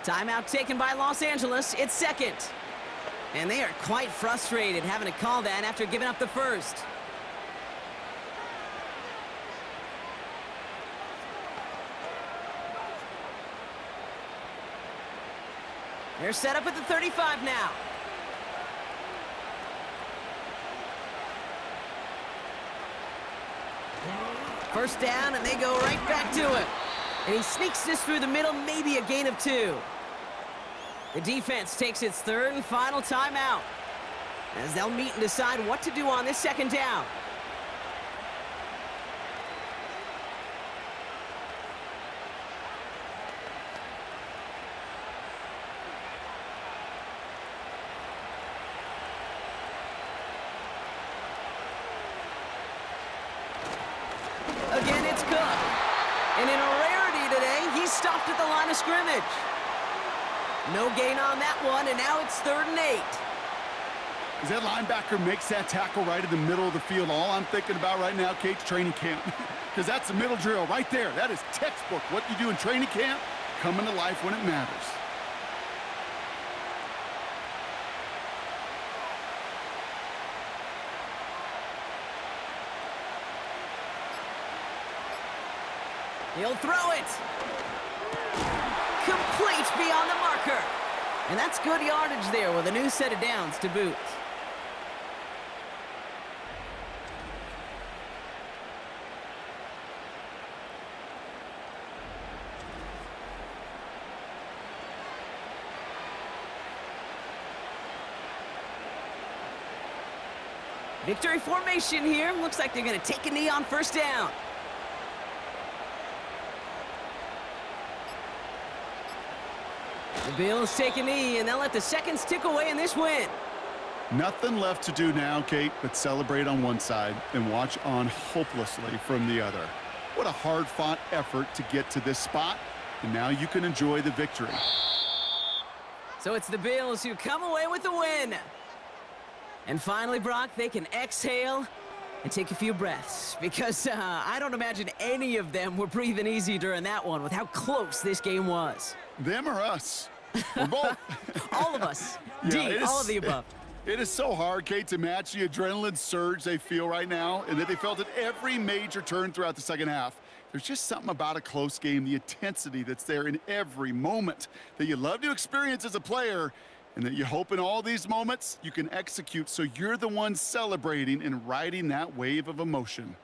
Timeout taken by Los Angeles. It's 2nd. And they are quite frustrated having to call that after giving up the first. They're set up at the 35 now. First down, and they go right back to it. And he sneaks this through the middle, maybe a gain of 2. The defense takes its 3rd and final timeout as they'll meet and decide what to do on this 2nd down. Again, it's Cook. And in a rarity today, he's stopped at the line of scrimmage. No gain on that one, and now it's 3rd and 8. As that linebacker makes that tackle right in the middle of the field, all I'm thinking about right now, Kate's training camp. Because that's the middle drill right there. That is textbook. What you do in training camp, coming to life when it matters. He'll throw it. Complete beyond the marker. And that's good yardage there with a new set of downs to boot. Victory formation here. Looks like they're going to take a knee on 1st down. The Bills take a knee, and they'll let the seconds tick away in this win. Nothing left to do now, Kate, but celebrate on one side and watch on hopelessly from the other. What a hard-fought effort to get to this spot, and now you can enjoy the victory. So it's the Bills who come away with the win. And finally, Brock, they can exhale and take a few breaths, because I don't imagine any of them were breathing easy during that one with how close this game was. Them or us? We're both. All of us. Yeah, D, all of the above. It is so hard, Kate, to match the adrenaline surge they feel right now, and that they felt at every major turn throughout the second half. There's just something about a close game, the intensity that's there in every moment that you love to experience as a player, and that you hope in all these moments you can execute so you're the one celebrating and riding that wave of emotion.